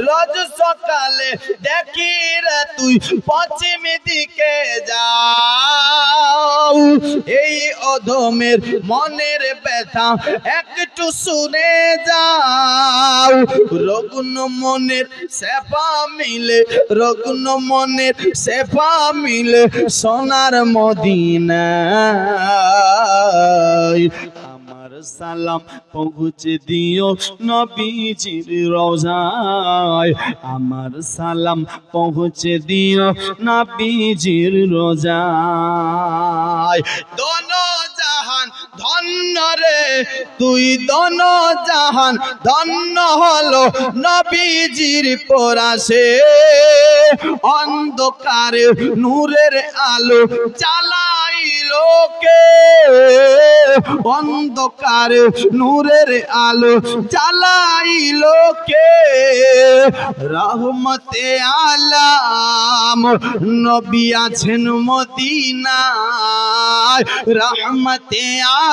[SPEAKER 1] রোজ সকালে দেখি রে তুই পশ্চিম দিকে যাও, এই অদমের মনের ব্যথা একটু শুনে যাও। রগ্ন মনের সেবা মিলে, রগ্ন মনের সেবা মিলে সোনার মদিনায়, আমার সালাম পৌঁছে দিও নবীজির রোজায়, আমার সালাম পৌঁছে দিও নবীজির রোজায়। দোনো জাহান ধন্য রে তুই, দোনো জাহান ধন্য হলো নবীজির পরাশে, অন্ধকারে নূরের আলো জ্বালাইলো কে, অন্ধকারে নূরের আলো জ্বালাইলো কে, রহমতে আলাম নবী আছেন মদিনায়, রহমতে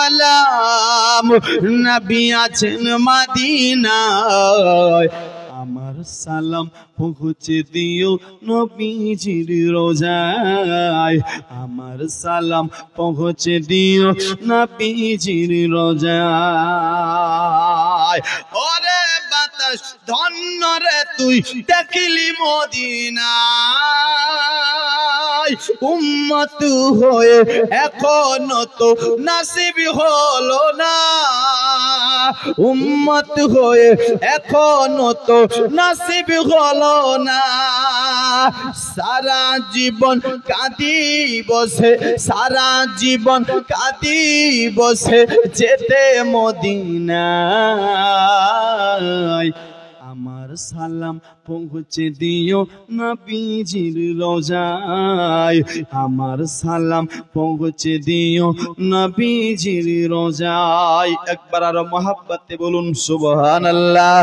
[SPEAKER 1] আলাম নবী আছেন মদিনায়, আমার সালাম পৌঁছে দিও নবীজির রোজায়, আমার সালাম পৌঁছে দিও নবীজির রোজায়। ওরে বাতাস ধন্য রে তুই দেখলি মদিনায়, উম্মত হয়ে এখনো তো নসিব হলো না, উম্মত হয়ে এখনো তো নসিব হলো না। সারা জীবন কাঁদি বসে, সারা জীবন কাঁদি বসে যেতে মদিনায়, আমার সালাম পৌঁছে দিও নবীজির রোজায়, আমার সালাম পৌঁছে দিও নবীজির রোজায়। একবার আরো মোহাব্বতে বলুন সুবহানাল্লাহ।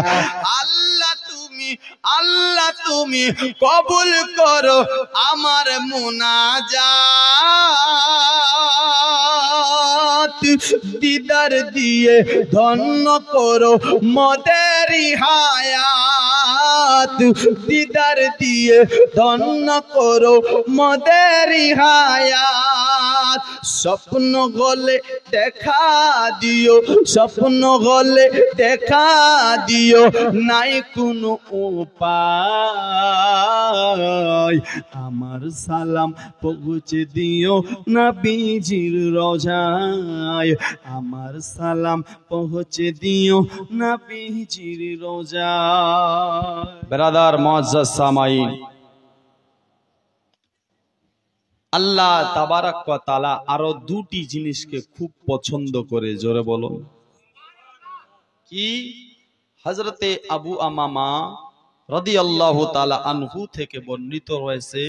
[SPEAKER 1] আল্লাহ তুমি, আল্লাহ তুমি কবুল করো আমার মুনাজাত, দিদার দিয়ে ধন্য করো মোদেরি হায়াত, দিদার দিয়ে ধন্য করো মোদেরি হায়াত। স্বপ্ন গলে দেখা দিও, স্বপ্ন গলে দেখা দিও, নাই কোনো উপায়, আমার সালাম পৌঁছে দিও নবীজির রোজায়, আমার সালাম পৌঁছে দিও নবীজির রোজায়। বেরাদার মুআজ্জাজ সামাঈন, আল্লাহ তাবারাক ওয়া তাআলা আরো দুটি জিনিসকে খুব পছন্দ করে। জোরে বলুন কি? হযরতে আবু উমামা রাদিয়াল্লাহু তাআলা আনহু থেকে বর্ণিত রয়েছে,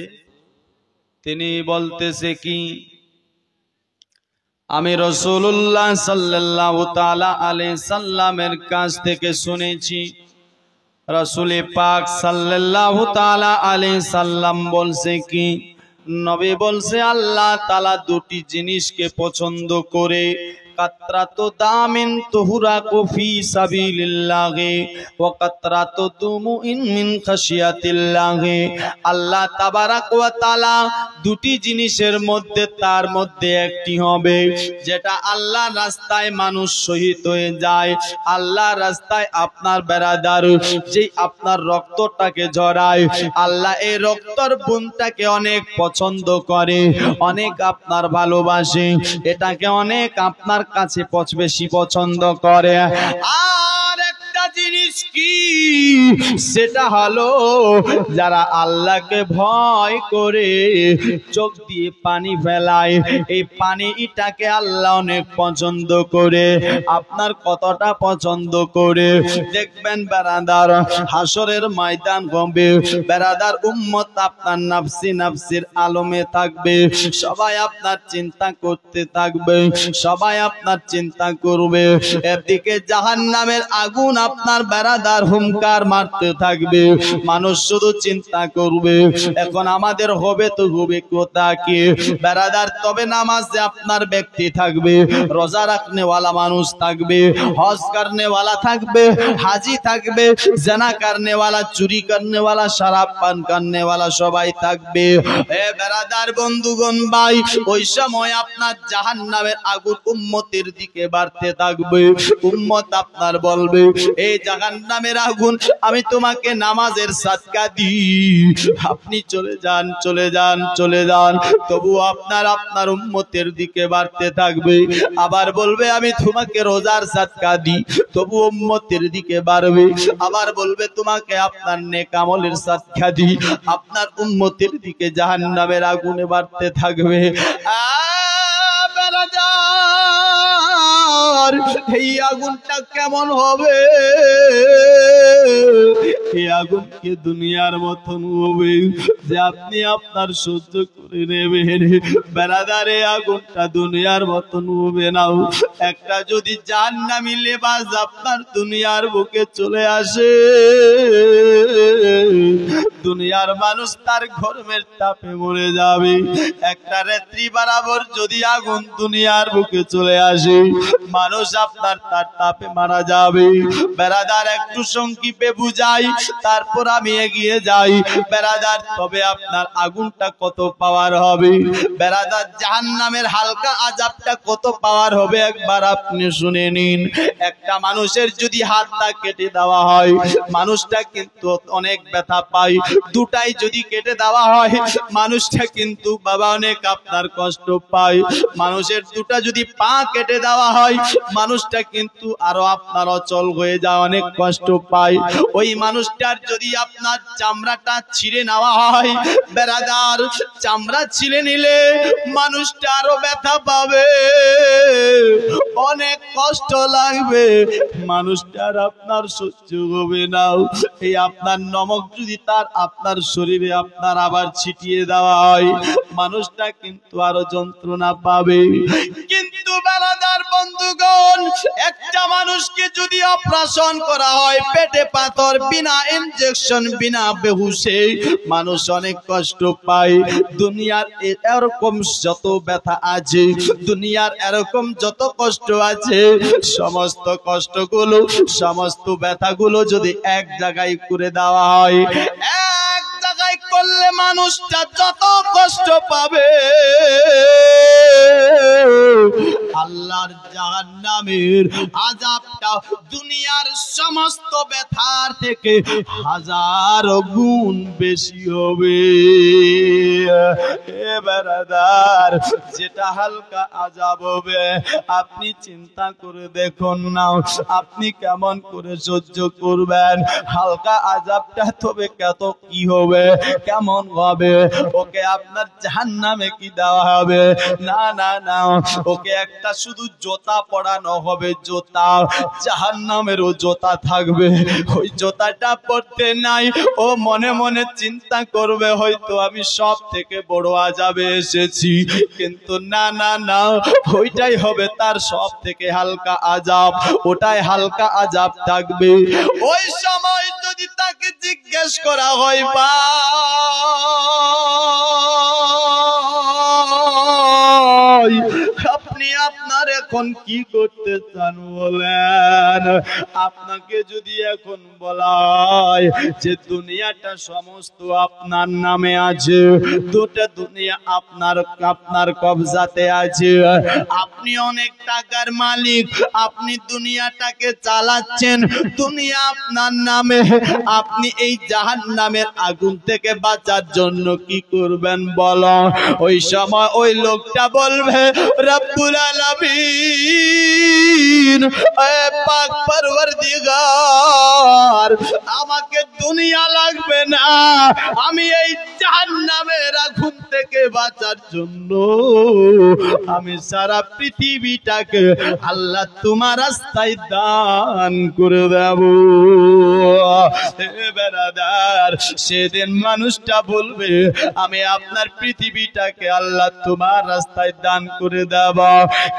[SPEAKER 1] তিনি বলতেছে কি, আমি রাসূলুল্লাহ সাল্লাল্লাহু তাআলা আলাইহি সাল্লামের কাছ থেকে শুনেছি, রাসূল পাক সাল্লাল্লাহু তাআলা আলাইহি সাল্লাম বলছে কি, নবী বলছে আল্লাহ তাআলা দুটি জিনিসকে পছন্দ করে। কাতরাতু দামিন তুহরাকু ফি সাবিলিল্লাহি ওয়া কাতরাতু দুমুইন মিন খাশিয়াতিল্লাহি। আল্লাহ তাবারাক ওয়া তাআলা দুটি জিনিসের মধ্যে তার মধ্যে একটি হবে যেটা আল্লাহ রাস্তায় মানুষ শহীদ হয়ে যায়। আল্লাহ রাস্তায় আপনার বেরাদার যে আপনার রক্তটাকে ঝরায়, আল্লাহ এই রক্তর বুনটাকে অনেক পছন্দ করে, অনেক আপনার ভালোবাসে, এটাকে অনেক আপনার কাছে বেশি পছন্দ করে। আর একটা জিনিস কি, সেটা হলো যারা আল্লাহকে ভয় করে চোখ দিয়ে পানি ফেলায়, এই পানিটাকে আল্লাহ অনেক পছন্দ করে। আপনার কতটা পছন্দ করে দেখবেন বেরাদার, হাসরের ময়দান হবে বেরাদার, উম্মত আপনার নাফসি নাফসির আলমে থাকবে, সবাই আপনার চিন্তা করতে থাকবে, সবাই আপনার চিন্তা করবে। এদিকে জাহান্নামের আগুন আপনার বেরাদার হুঙ্কার মারতে থাকবে, মানুষ শুধু চিন্তা করবে এখন আমাদের হবে তো হবে কোথা কি বেরাদার। তবে নামাজে আপনার ব্যক্তি থাকবে, রোজা রাখনেওয়ালা মানুষ থাকবে, হজ করনেওয়ালা থাকবে, হাজি থাকবে, জানা করনেওয়ালা, চুরি করনেওয়ালা, শরাব পান করনেওয়ালা সবাই থাকবে। এ বেরাদার বন্ধুগণ ভাই, ওই সময় আপনার জাহান্নামের আগুন উম্মতের দিকে বাড়তে থাকবে। উম্মত আপনার বলবে, এই জাহান্নামের আগুন আমি তোমাকে নামাজের সাদকা দিই, আপনি চলে যান চলে যান চলে যান। তবু আপনার উম্মতের দিকে বাড়তে থাকবে। আবার বলবে আমি তোমাকে রোজার সাদকা দিই, তবু উম্মতের দিকে বাড়বে। আবার বলবে তোমাকে আপনার নেক আমলের সাদকা দিই, আপনার উম্মতের দিকে জাহান্নামের আগুনে বাড়তে থাকবে। এই আগুনটা কেমন হবে? এই আগুন কি দুনিয়ার মতন হবে যে আপনি আপনার সহ্য করে নেবেন? বেরাদারে আগুনটা দুনিয়ার মতন হবে না। একটা যদি জাহান্নামী লেবাস আপনার দুনিয়ার বুকে চলে আসে, দুনিয়ার মানুষ তার গরমের তাপে মরে যাবে। একটা রাত্রি বরাবর যদি আগুন দুনিয়ার বুকে চলে আসে, মানুষ আপনার তার তাপে মারা যাবে। বেরাদার একটু সংক্ষেপে বুঝাই, তারপর আমি এগিয়ে যাই বেরাদার। তবে আপনার আগুনটা কত পাওয়ার হবে বেরাদার, জাহান্নামের হালকা আযাবটা কত পাওয়ার হবে একবার আপনি শুনে নিন। একটা মানুষের যদি হাতটা কেটে দেওয়া হয়, মানুষটা কিন্তু অনেক ব্যথা পায়। দুটাই যদি কেটে দেওয়া হয়, মানুষটা কিন্তু বাবা অনেক আপনার কষ্ট পায়। মানুষের দুটা যদি পা কেটে দেওয়া হয়, মানুষটা কিন্তু আরো আপনার অচল হয়ে যায়, অনেক কষ্ট পায়। ওই মানুষটার যদি আপনার চামড়াটা ছিঁড়ে নেওয়া হয় বেরাদার, চামড়া ছিঁড়ে নিলে মানুষটা আরো ব্যথা পাবে, অনেক কষ্ট লাগবে, মানুষটার আপনার সহ্য হবে না। এই আপনার নমক যদি তার আপনার শরীরে আপনার আবার ছিটিয়ে দেওয়া হয়, মানুষটা কিন্তু আরো যন্ত্রণা পাবে। কিন্তু বেরাদার বন্ধুগণ, একটা মানুষকে যদি অপারেশন করা হয় পেটে পাথর, বিনা ইনজেকশন, বিনা বেহুশে, মানুষ অনেক কষ্ট পায়। দুনিয়ার এরকম যত ব্যথা আছে, দুনিয়ার এরকম যত কষ্ট আছে, সমস্ত কষ্টগুলো, সমস্ত ব্যথাগুলো যদি এক জায়গায় করে দেওয়া হয়, এক জায়গায় করলে মানুষটা যত কষ্ট পাবে, আল্লাহর জাহান্নামের আযাবটা দুনিয়ার সমস্ত ব্যথার থেকে 1000 গুণ বেশি হবে। এ বেরাদার, যেটা হালকা আযাব হবে আপনি চিন্তা করে দেখুন না, আপনি কেমন করে সহ্য করবেন? হালকা আযাবটা তবে কত কি হবে, কেমন হবে? ওকে আপনার জাহান্নামে কি দেওয়া হবে? না না না, ওকে একটা শুধু জুতা পরানো হবে, জুতা, জাহান্নামেরও জুতা থাকবে। ওই জুতাটা পরতে নাই, ও মনে মনে চিন্তা করবে হয়তো আমি সব থেকে বড় আযাবে এসেছি, কিন্তু না না না, ওইটাই হবে তার সব থেকে হালকা আযাব, ওটাই হালকা আযাব থাকবে। ওই সময় যদি তাকে জিজ্ঞেস করা হয়, ভাই আপনি আপনি আপনার এখন কি করতে চান বলেন? আপনাকে যদি এখন বলা হয় যে দুনিয়াটা সমস্ত আপনার নামে আছে, দুটো দুনিয়া আপনার কবজাতে আছে, আপনি অনেক টাকার মালিক, আপনি দুনিয়াটাকে চালাচ্ছেন, দুনিয়া আপনার নামে, আপনি এই জাহান্নামের আগুন থেকে বাঁচার জন্য কি করবেন বলো? ওই সময় ওই লোকটা বলবে, রব্বুল আলামিন, এ পাক পরওয়ারদিগার, আমাকে দুনিয়া লাগবে না, আমি এই জাহান্নামের আগুন থেকে বাঁচার জন্য আমি সারা পৃথিবীটাকে আল্লাহ তোমার রাস্তায় দান করে দেব। বেরাদার, সেদিন মানুষটা বলবে, আমি আপনার পৃথিবীটাকে আল্লাহ তোমার রাস্তায় দান করে দেব।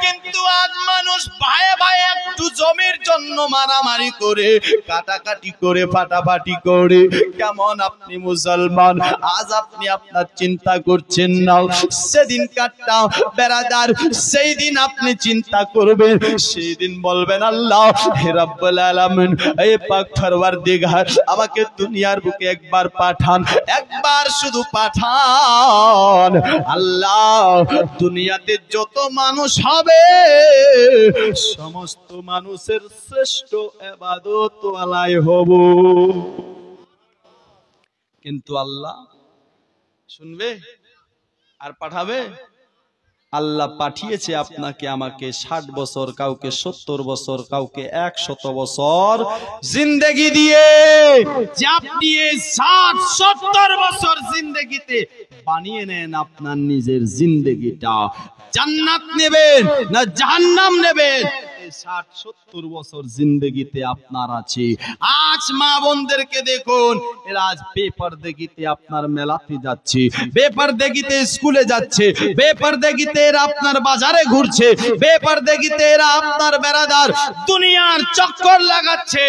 [SPEAKER 1] কিন্তু আজ মানুষ ভাইয়ে ভাইয়ে একটু জমির জন্য মারামারি করে, কাটাকাটি করে, ফাটাফাটি করে। কেমন আপনি মুসলমান? আজ আপনি আপনার চিন্তা করছেন না, সেদিন কাটটা বেরাদার, সেই দিন আপনি চিন্তা করবেন, সেই দিন বলবেন, আল্লাহ হে রব্বুল আলামিন, এই পাক পরওয়ারদিগার, আমাকে দুনিয়ার বুকে একবার পাঠান, একবার শুধু পাঠান। আল্লাহ, দুনিয়াতে যত মানুষ হবে সমস্ত মানুষের শ্রেষ্ঠ ইবাদত ওয়ালাই হব। কিন্তু আল্লাহ শুনবে আর পাঠাবে? আল্লাহ পাঠিয়েছে আপনাকে আমাকে 60 বছর, কাউকে 70 বছর, কাউকে 100 বছর জিন্দেগি দিয়ে, যে আপনি 60-70 বছর জিন্দেগিতে বানিয়ে নেন আপনার নিজের জিন্দেগিটা। জান্নাত নেবেন না জাহান্নাম নেবেন, 60-70 বছর জিন্দেগিতে আপনার আছে। আজ মা বোনদেরকে দেখুন, এরা আজ বেপরদেগিতে আপনার মেলাতে যাচ্ছে, বেপরদেগিতে স্কুলে যাচ্ছে, বেপরদেগিতে এরা আপনার বাজারে ঘুরছে, বেপরদেগিতে এরা আপনার বেরাদার দুনিয়ার চক্কর লাগাচ্ছে।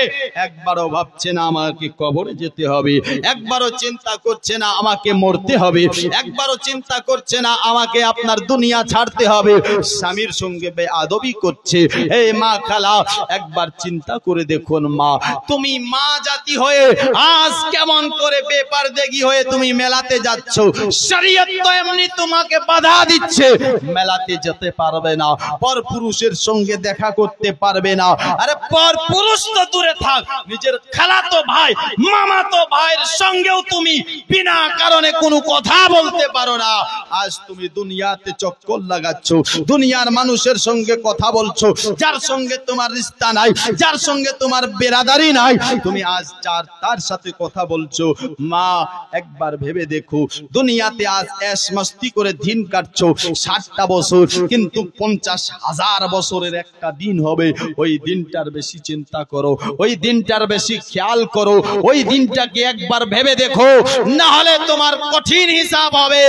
[SPEAKER 1] একবারও ভাবছে না আমাকে কবরে যেতে হবে, একবারও চিন্তা করছে না আমাকে মরতে হবে, একবারও চিন্তা করছে না আমাকে আপনার দুনিয়া ছাড়তে হবে। স্বামীর সঙ্গে বেআদবি করছে। এই মা খালা, একবার চিন্তা করে দেখুন মা, তুমি মা জাতি হয়ে আজ কেমন করে বেপরদেগি হয়ে তুমি মেলাতে যাচ্ছ। শরীয়ত তো এমনি তোমাকে বাধা দিচ্ছে, মেলাতে যেতে পারবে না, পর পুরুষের সঙ্গে দেখা করতে পারবে না। আরে পর পুরুষ তো দূরে থাক, নিজের খালাতো ভাই, মামাতো ভাইয়ের সঙ্গেও তুমি বিনা কারণে কোনো কথা বলতে পারো না। আজ তুমি দুনিয়াতে চক্কর লাগাচ্ছ, দুনিয়ার মানুষের সঙ্গে কথা বলছো, যার সঙ্গে তোমার রিশতা নাই, যার সঙ্গে তোমার বেরাদারি নাই, তুমি আজ তার সাথে কথা বলছো। মা, একবার ভেবে দেখো, দুনিয়াতে আজ এশ মস্তি করে দিন কাটছো 60টা বছর, কিন্তু 50,000 বছরের একটা দিন হবে। ওই দিনটার বেশি চিন্তা করো, ওই দিনটার বেশি খেয়াল করো, ওই দিনটাকে একবার ভেবে দেখো, না হলে তোমার কঠিন হিসাব হবে।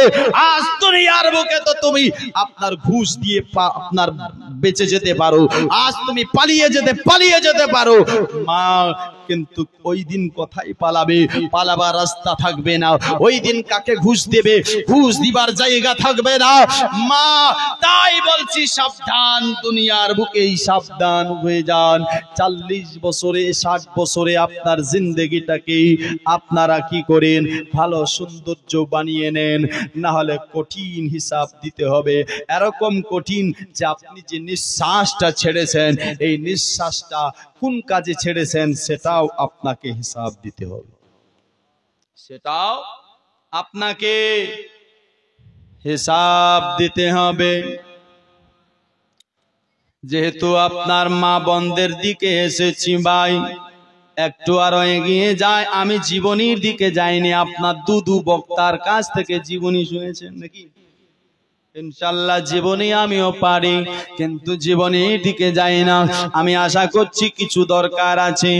[SPEAKER 1] আজ দুনিয়ার বুকে তো তুমি আপনার ঘুষ দিয়ে আপনার বেঁচে যেতে পারো, আজ তুমি পালিয়ে যেতে পারো মা, কিন্তু ওই দিন কোথায় পালাবে? পালাবার রাস্তা থাকবে না। ওই দিন কাকে ঘুষ দেবে? ঘুষ দিবার জায়গা থাকবে না মা। তাই বলছি সাবধান, দুনিয়ার বুকেই সাবধান হয়ে যান। 40 বছরে 60 বছরে আপনার জিন্দেগিটাকে আপনারা কি করেন? ভালো সৌন্দর্য বানিয়ে নেন, না হলে কঠিন হিসাব দিতে হবে। এরকম কঠিন যে আপনি যে নিঃশ্বাসটা ছেড়েছেন, এই নিঃশ্বাসটা কোন কাজে ছেড়েছেন সেটাও আপনাকে হিসাব দিতে হবে, সেটাও আপনাকে হিসাব দিতে হবে। যেহেতু আপনার মা বোনদের দিকে এসেছি ভাই, একটু আরো এগিয়ে যায়। আমি জীবনীর দিকে যাইনি, আপনার দুদু বক্তার কাছ থেকে জীবনী শুনেছেন নাকি? ইনশাআল্লাহ জীবনী আমিও পারি, কিন্তু জীবনীর দিকে যাই না। আমি আশা করছি কিছু দরকার আছে।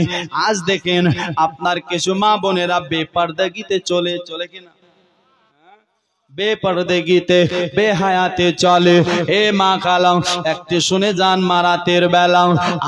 [SPEAKER 1] আজ দেখেন আপনার কিছু মা বোনেরা বেপরদাগিতে চলে কিনা, বেপরদেগিতে বেহায়াতে চলে। এ মা কালাম একটু শুনে যান মা, রাতের বেলা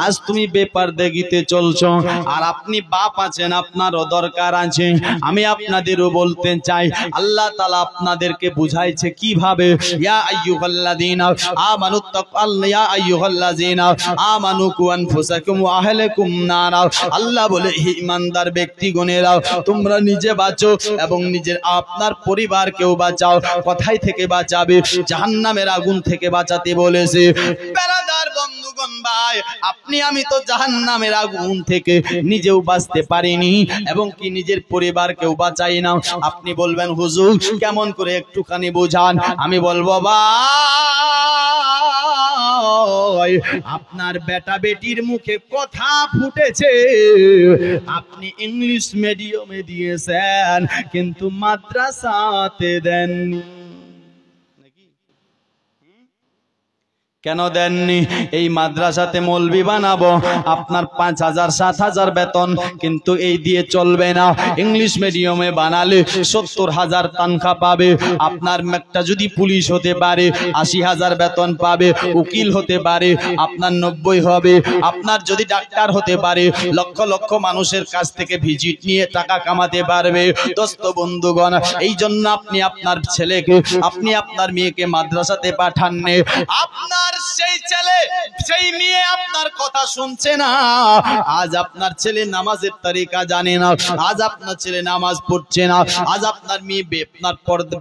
[SPEAKER 1] আজ তুমি বেপরদেগিতে চলছো, আর আপনি বাপ আছেন, আপনারও দরকার আছে। আমি আপনাদেরও বলতে চাই, আল্লাহ তাআলা আপনাদেরকে বুঝাইছে কিভাবে। ইয়া আইয়ুহাল্লাযীনা আমানু তাকুল্লাহ, ইয়া আইয়ুহাল্লাযীনা আমানু কু আনফুসাকুম ওয়া আহলিকুম নারা। আল্লাহ বলে, হে ঈমানদার ব্যক্তিগণেরা, তোমরা নিজে বাঁচো এবং নিজের আপনার পরিবারকেও বাঁচাও। কোথায় থেকে বাঁচাবে? জাহান্নামের আগুন থেকে বাঁচাতে বলেছে। বেরাদার বন্ধুগণ ভাই, আপনি আমি তো জাহান্নামের আগুন থেকে নিজেও বাঁচতে পারিনি এবং কি নিজের পরিবারকেও বাঁচাই না। আপনি বলবেন হুজুর কেমন করে, একটুখানি বোঝান। আমি বলবো ভাই, আপনার বেটা বেটির মুখে কথা ফুটেছে, আপনি ইংলিশ মিডিয়ামে দিয়েছেন কিন্তু মাদ্রাসাতে দেননি। কেন দেননি? এই মাদ্রাসাতে মৌলবি বানাবো, আপনার 5,000 7,000 বেতন, কিন্তু এই দিয়ে চলবে না। ইংলিশ মিডিয়ামে বানালে 70,000 তনখা পাবে। আপনার একটা যদি পুলিশ হতে পারে 80,000 বেতন পাবে, উকিল হতে পারে আপনার 90 হবে। আপনার যদি ডাক্তার হতে পারে লক্ষ লক্ষ মানুষের কাছ থেকে ভিজিট নিয়ে টাকা কামাতে পারবে। দোস্ত বন্ধুগণ, এই জন্য আপনি আপনার ছেলেকে, আপনি আপনার মেয়েকে মাদ্রাসাতে পাঠাননি। আপনার সেই ছেলে সেই মেয়ে আপনার কথা শুনছে না। আজ আপনার ছেলে নামাজের তরিকা জানে না, আজ আপনার ছেলে নামাজ পড়ছে না, আজ আপনার মেয়ে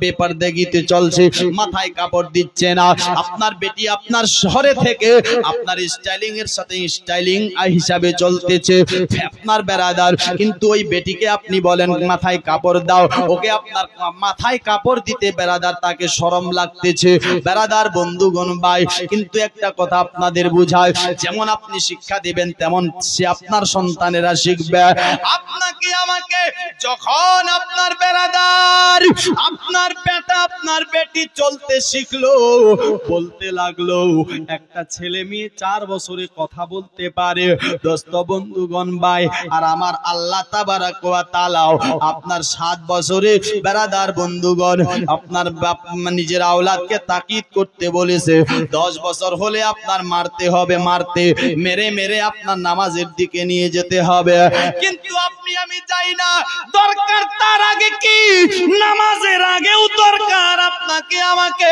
[SPEAKER 1] বেপরদেগিতে চলছে, মাথায় কাপড় দিচ্ছে না। আপনার বেটি আপনার শহরে থেকে আপনার স্টাইলিং এর সাথে স্টাইলিং হিসাবে চলতেছে আপনার বেরাদার, কিন্তু ওই বেটিকে আপনি বলেন মাথায় কাপড় দাও, ওকে আপনার মাথায় কাপড় দিতে বেরাদার তাকে শরম লাগতেছে। বেরাদার বন্ধুগণ ভাই, কিন্তু একটা কথা আপনাদের বুঝায়, যেমন আপনি শিক্ষা দিবেন তেমন সে আপনার সন্তানেরা শিখবে। আপনাকে আমাকে যখন আপনার বেরাদার, আপনার বেটা আপনার বেটি চলতে শিখলো, বলতে লাগলো, একটা ছেলে মেয়ে 4 বছরে কথা বলতে পারে। দোস্ত বন্ধুগণ ভাই, আর আমার আল্লাহ তাবারাক ওয়া তাআলা আপনার 7 বছরে বেরাদার বন্ধুগণ আপনার নিজের আওলাদকে তাকিদ করতে বলেছে। 10 বছর হলে আপনার মারতে হবে, মারতে মেরে মেরে আপনার নামাজের দিকে নিয়ে যেতে হবে। কিন্তু আপনি আমি চাই না, দরকার তার আগে কি নামাজের আগেও দরকার আপনাকে আমাকে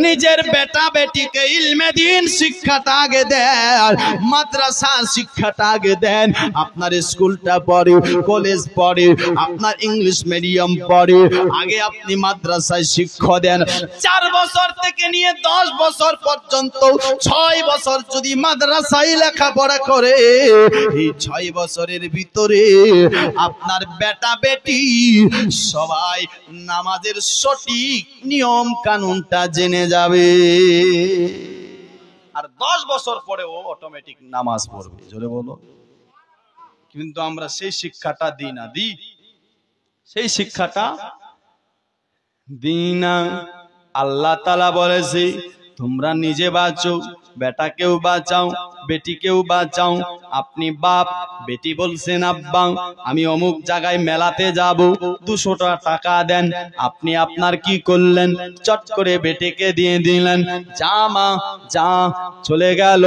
[SPEAKER 1] নিজের বেটা বেটিকে ইলমে দ্বীন শিক্ষাটা আগে দেন, মাদ্রাসা শিক্ষাটা আগে দেন। আপনার স্কুলটা পড়ে, কলেজ পড়ে, আপনার ইংলিশ মিডিয়াম পড়ে, আগে আপনি মাদ্রাসায় শিক্ষা দেন। 4 বছর থেকে নিয়ে 10 বছর পর্যন্ত 6 বছর যদি মাদ্রাসায় লেখাপড়া করে, এই 6 বছরের ভিতরে আপনার বেটা বেটি সবাই নামাজের সঠিক নিয়ম কানুনটা জেনে যাবে, আর 10 বছর পরে ও অটোমেটিক নামাজ পড়বে। জোরে বলো। কিন্তু আমরা সেই শিক্ষাটা দিই না, সেই শিক্ষাটা দিই না। আল্লাহ তাআলা বলেছে, তোমরা নিজে বাঁচো, বেটাকেও বাঁচাও, বেটিকেও বাঁচাও। আপনি বাপ, বেটি বলছেন আব্বা আমি অমুক জায়গায় মেলাতে যাব, 200 টাকা দেন। আপনি আপনার কি করলেন, চট করে বেটিকে দিয়ে দিলেন, যা মা যা, চলে গেল।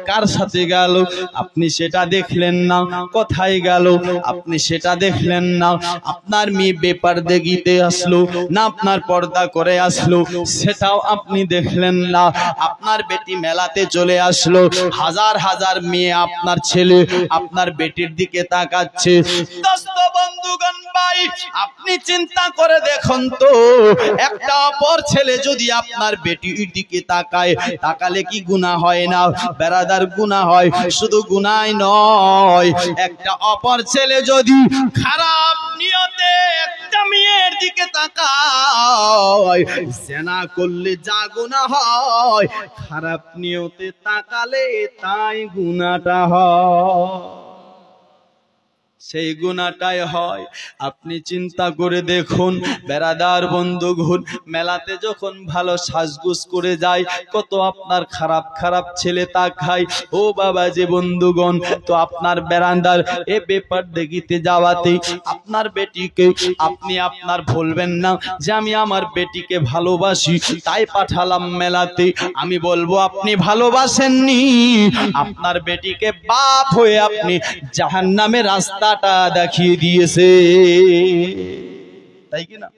[SPEAKER 1] কার সাথে গেল আপনি সেটা দেখলেন না, কোথায় গেল আপনি সেটা দেখলেন না। আপনার মেয়ে বেপরদেগিতে আসলো না আপনার পর্দা করে আসলো সেটাও আপনি দেখলেন না। আপনার বেটি মেলাতে চলে আসলো, হাজার হাজার মেয়ে আপনার ছেলে আপনার বেটির দিকে তাকাচ্ছে। দোস্ত বন্ধুগণ ভাই, আপনি চিন্তা করে দেখুন তো, একটা অপর ছেলে যদি আপনার বেটির দিকে তাকায়, তাকালে কি গুনাহ হয় না? বেরাদার গুনাহ হয়। শুধু গুনাহ নয়, একটা অপর ছেলে যদি খারাপ নিয়তে একটা মেয়ের দিকে তাকায়, জিনা করলে যা গুনাহ হয়, খারাপ নিয়তে তাকালে তাই গুনাহটা হয়। সেই গুনাহটাই হয়। আপনি চিন্তা করে দেখুন বেরাদার বন্ধুগণ, মেলাতে যখন ভালো সাজগুজ করে যায়, কত আপনার খারাপ খারাপ ছেলে তাকায়। ও বাবা যে বন্ধুগণ, তো আপনার বেরান্দার এ ব্যাপার দেখিতে যাওয়াতে আপনার বেটিকে আপনি আপনার বলবেন না যে আমি আমার বেটিকে ভালোবাসি তাই পাঠালাম মেলাতে। আমি বলবো আপনি ভালোবাসেননি, আপনার বেটিকে বাপ হয়ে আপনি জাহান্নামের রাস্তাটা দেখিয়ে দিয়েছে, তাই কি না?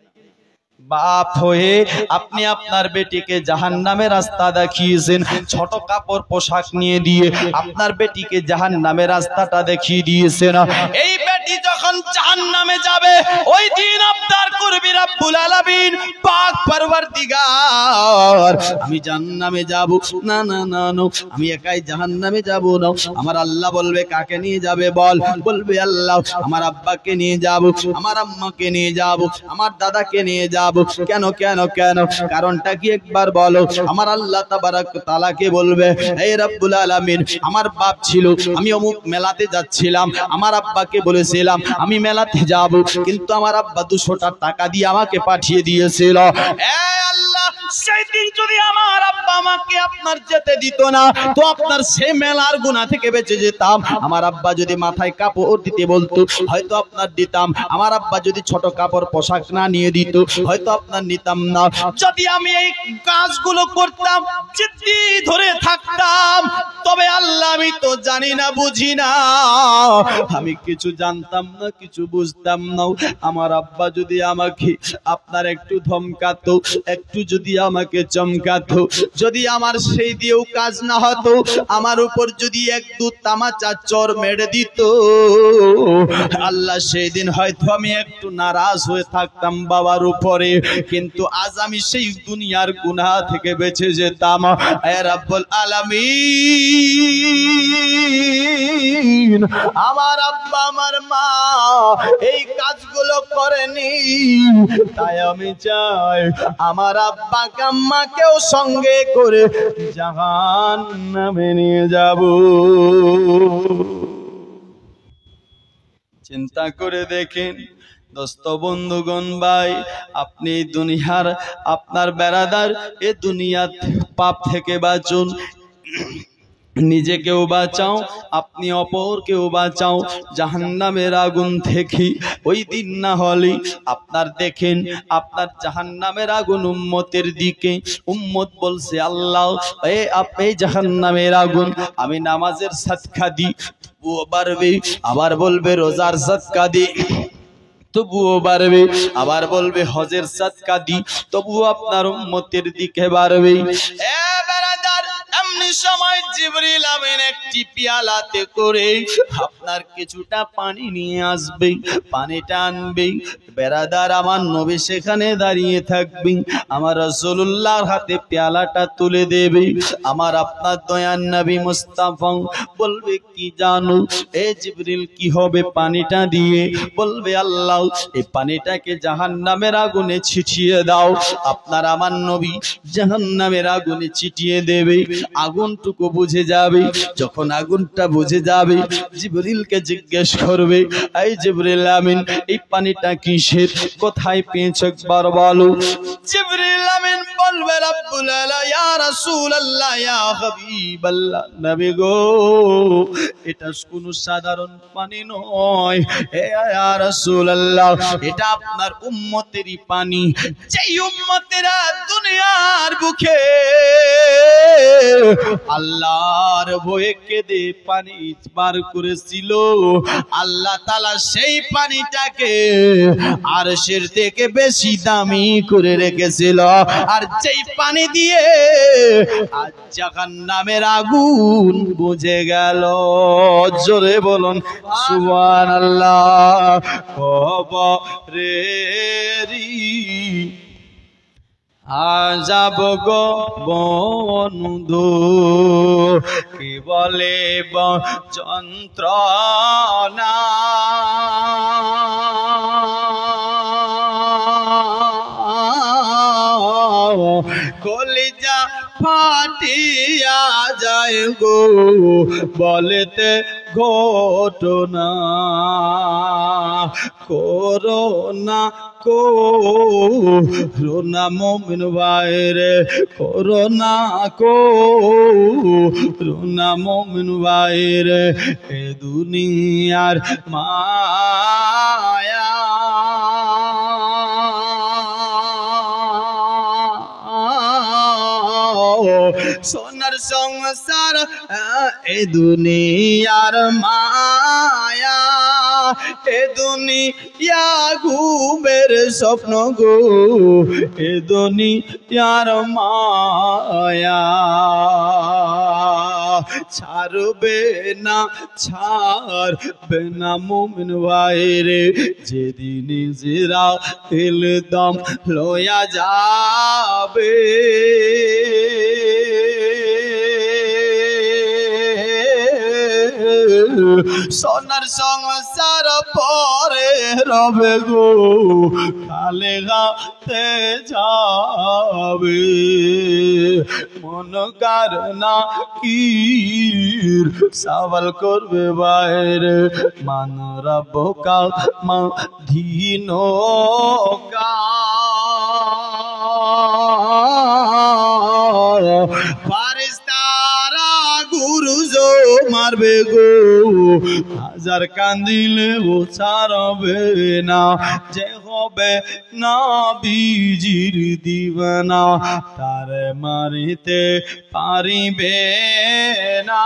[SPEAKER 1] বাপ হয়ে আপনি আপনার বেটিকে জাহান্নামের রাস্তা দেখিয়েছেন। ছোট কাপড় পোশাক নিয়ে দিয়ে আপনার বেটিকে জাহান্নামের রাস্তাটা দেখিয়ে দিয়েছেন। এই বেটি যখন জাহান্নামে যাবে, ওই দিন আপনার করবি রব্বুল আলামিন পাক পরওয়ারদিগার আমি জাহান্নামে যাব না, না না না, আমি একাই জাহান্নামে যাব না। আমার আল্লাহ বলবে কাকে নিয়ে যাবে? বল। বলবে আল্লাহ আমার আব্বাকে নিয়ে যাব, আমার আম্মাকে নিয়ে যাব, আমার দাদাকে নিয়ে যাব। কেন কেন কেন? কারণটা কি একবার বলো। আমার আল্লাহ তাবারক তাআলাকে বলবে, এই রব্বুল আলামিন আমার বাপ ছিল, আমি অমুক মেলাতে যাচ্ছিলাম, আমার আব্বাকে বলেছিলাম আমি মেলাতে যাব, কিন্তু আমার আব্বা 200 টাকা দিয়ে আমাকে পাঠিয়ে দিয়েছিল। আল্লাহ সেই দিন যদি আমার আব্বা আমাকে আপনার যেতে দিত না, তো আপনার সেই মেলার গুনাহ থেকে বেঁচে যেতাম। আমার আব্বা যদি মাথায় কাপড় দিতে বলতো, হয়তো আপনার দিতাম। আমার আব্বা যদি ছোট কাপড় পোশাক না নিয়ে দিত, হয়তো আপনার নিতাম না। যদি আমি এই কাজগুলো করতাম, জিদ্দি ধরে থাকতাম, তবে আল্লাহ আমি তো জানি না, বুঝি না, আমি কিছু জানতাম না, কিছু বুঝতাম না। আমার আব্বা যদি আমাকে আপনার একটু ধমকাতো, একটু যদি আমাকে চমকাতো, যদি আমার সেই দিয়েও কাজ না হতো, আমার উপর যদি একটু তামাচা চর মেরে দিত, আল্লাহ সেই দিন হয়তো আমি একটু নারাজ হয়ে থাকতাম বাবার উপরে, কিন্তু আজ আমি সেই দুনিয়ার গুনাহ থেকে বেঁচে যেতাম। হে রব্বুল আলামিন আমার আব্বা আমার মা এই কাজগুলো করেনি, তাই আমি চাই আমার আব্বা আম্মাকেও সঙ্গে করে জাহান্নামে নিয়ে যাব। চিন্তা করে দেখেন দোস্ত বন্ধুগণ ভাই, আপনি দুনিয়ার আপনার বেরাদার এ দুনিয়ার পাপ থেকে বাঁচুন, নিজেকেও বাঁচাও, আপনি অপরকেও বাঁচাও জাহান্নামের আগুন থেকে। ওই দিন না হলে আপনার দেখেন আপনার জাহান্নামের আগুন উম্মতের দিকে, উম্মত বলছে আল্লাহ এই জাহান্নামের আগুন আমি নামাজের সাদকা দিই তবুও বাড়বে, আবার বলবে রোজার সাদকা দিই তবুও বাড়বে, আবার বলবে হজের সাদকা দিই তবুও আপনার উম্মতের দিকে বাড়বে। এমনি সময় জিবরিল আমিন একটি পেয়ালাতে করে আপনার কিছুটা পানি নিয়ে আসবে, পানিটা আনবে, বেরাদার আমার নবী সেখানে দাঁড়িয়ে থাকবে, আমার রাসূলুল্লাহর হাতে পেয়ালাটা তুলে দেবে। আমার আপনার দয়ার নবী মুস্তাফা বলবে কি জানো এ জিবরিল কি হবে পানিটা দিয়ে? বলবে আল্লাহ এই পানিটাকে জাহান্নামের আগুনে ছিটিয়ে দাও। আপনার আমার নবী জাহান্নামের আগুনে ছিটিয়ে দেবে, আগুনটুকু বুঝে যাবে। যখন আগুনটা বুঝে যাবে জিবরিলকে জিজ্ঞেস করবে, এই জিবরিল আমিন এই পানিটা কিসের, কোথায় পেয়েছো একবার বলো। জিবরিল আমিন বলবে রব্বুল আলা ইয়া রাসূলুল্লাহ ইয়া হাবিবাল্লাহ, নবী গো এটা কোনো সাধারণ পানি নয়, হে ইয়া রাসূলুল্লাহ এটা আপনার উম্মতেরই পানি, যেই উম্মতেরা দুনিয়ার বুকে আল্লাহর ভয়ে কেঁদে পানি পার করেছিল, আল্লাহ তাআলা সেই পানিটাকে আরশের থেকে বেশি দামি করে রেখেছিল। আর যেই পানি দিয়ে আজ জাহান্নামের আগুন বুঝে গেল। জোরে বলুন সুবহানাল্লাহ। কবরেরি আযাব গো বন্ধু কি বলে যন্ত্রণা, কলিজা ফাটিয়া যায় গো বলতে ঘটনা করোনা করোনা মুমিন ভাইরে করোনা করোনা মুমিন ভাইরে এ দুনিয়ার মায়া সোনার সংসার এ দুনিয়ার মায়া এ দুনিয়া ঘুমের স্বপ্ন গো এ দুনিয়ার মায়া ছাড়বে না ছাড়বে না মুমিন ভাইরে যেদিন ইসরাইল দম লয়া যাবে সোনার সংসার পরে রবে গো খালে গাতে যাবে মন কারনা কি সওয়াল করবে বাইরে মান রব্বকা মা ধীনো কা ফারিস্তারা গুরুজো মারবে গো হাজার কান্দিলে ও ছাড়বে না যে হবে নবীজির দিওয়ানা তার মারিতে পারিবে না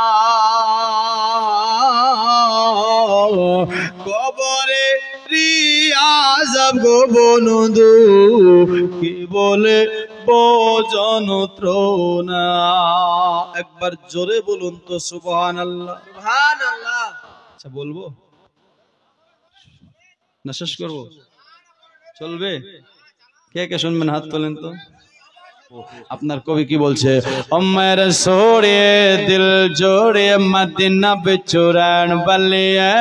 [SPEAKER 1] কবরে রিয়াজব গো বন্ধু কি বলে যন্ত্রণা একবার জোরে বলুন তো সুবহানাল্লাহ সুবহানাল্লাহ। আচ্ছা বলবো না শেষ করবো চলবে কে কে শুনবেন হাত তোলেন তো আপনার কবি কি বলছে ওমর সোড়ে দিল জোড়ে মদিনা বিচুরান বলিয়ে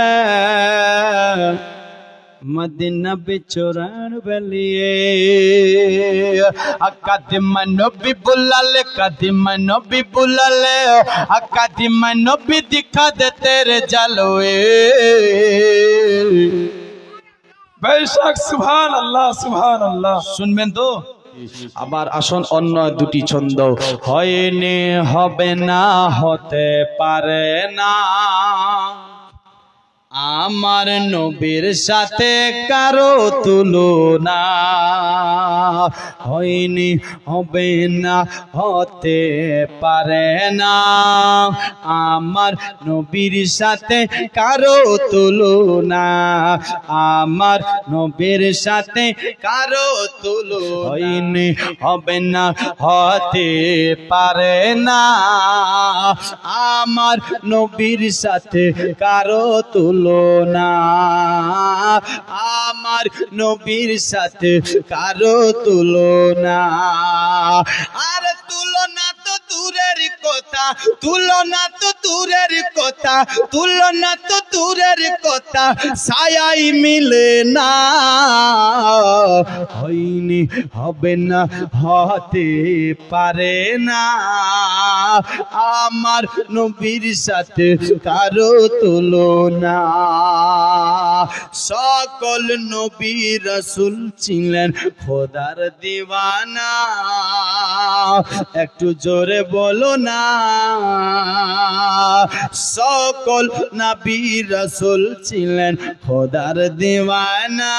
[SPEAKER 1] मदीना बिचुरान बलिए कदिम नबी बुलाले कदिम नबी बुलाले कदिम नबी दिखा दे तेरे जलवे बेशक सुभान अल्लाह শুনবেন তো আবার আসন অন্য দুটি ছন্দ হয়নি হবে না হতে পারে না আমার নবীর সাথে কারো তুলনা হয়নি হবে না হতে পারে না আমার নবীর সাথে কারো তুলনা আমার নবীর সাথে কারো তুলনা হয়নি হবে না হতে পারে না আমার নবীর সাথে কারো তুলনা আমার নবীর সাথে কারো তুলনা আর তুলনা তো দূরের কথা তুলনা তো দূরের কথা তুলনা তো দূরের কথা ছায়াই মিলে না হয়নি হবে না হতে পারে না আমার নবীর সাথে কারো তুলনা সকল নবী রাসূল ছিলেন খোদার দিওয়ানা একটু জোরে বলো না সকল নবী রাসূল ছিলেন খোদার দিওয়ানা